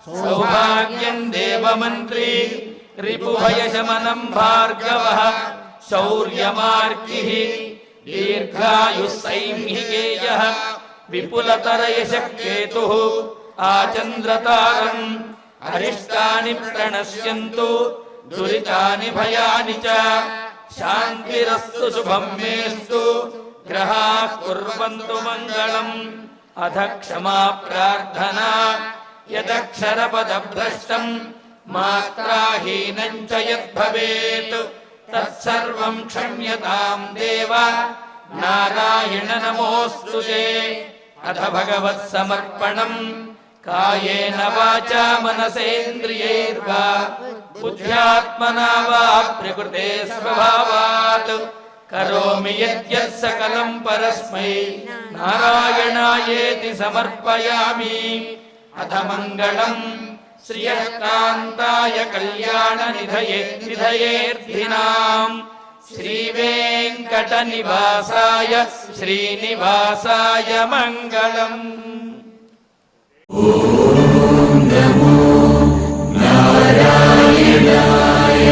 सौभाग्यं देवमन्त्री रिपुभयशमनं भार्गवः शौर्यमार्किः दीर्घायुः सैंहिकेयः विपुलतरयशकेतुः आचन्द्रतारम् अरिष्टानि प्रणश्यन्तु दुरितानि भयानि च शान्तिरस्तु शुभं मेस्तु ग्रहाः कुर्वन्तु मङ्गलम्। अथ क्षमा प्रार्थना यदक्षरपदभ्रष्टं మాత్రాహీనం చ యద్భవేత్ తత్సర్వం క్షమ్యతాం దేవ నారాయణ నమోస్తుతే. అథ భగవత్ సమర్పణం కాయేన వాచా మనసేంద్రియైర్వా బుద్ధ్యాత్మనా వా ప్రకృతే స్వభావాత్ కరోమి యద్యత్ సకలం పరస్మై నారాయణాయేతి సమర్పయామి. అథ మంగళం శ్రియకాంతాయ కళ్యాణ నిధయేర్థినాం శ్రీవేంకట నివాసాయ శ్రీనివాసాయ మంగళం. నారాయణాయ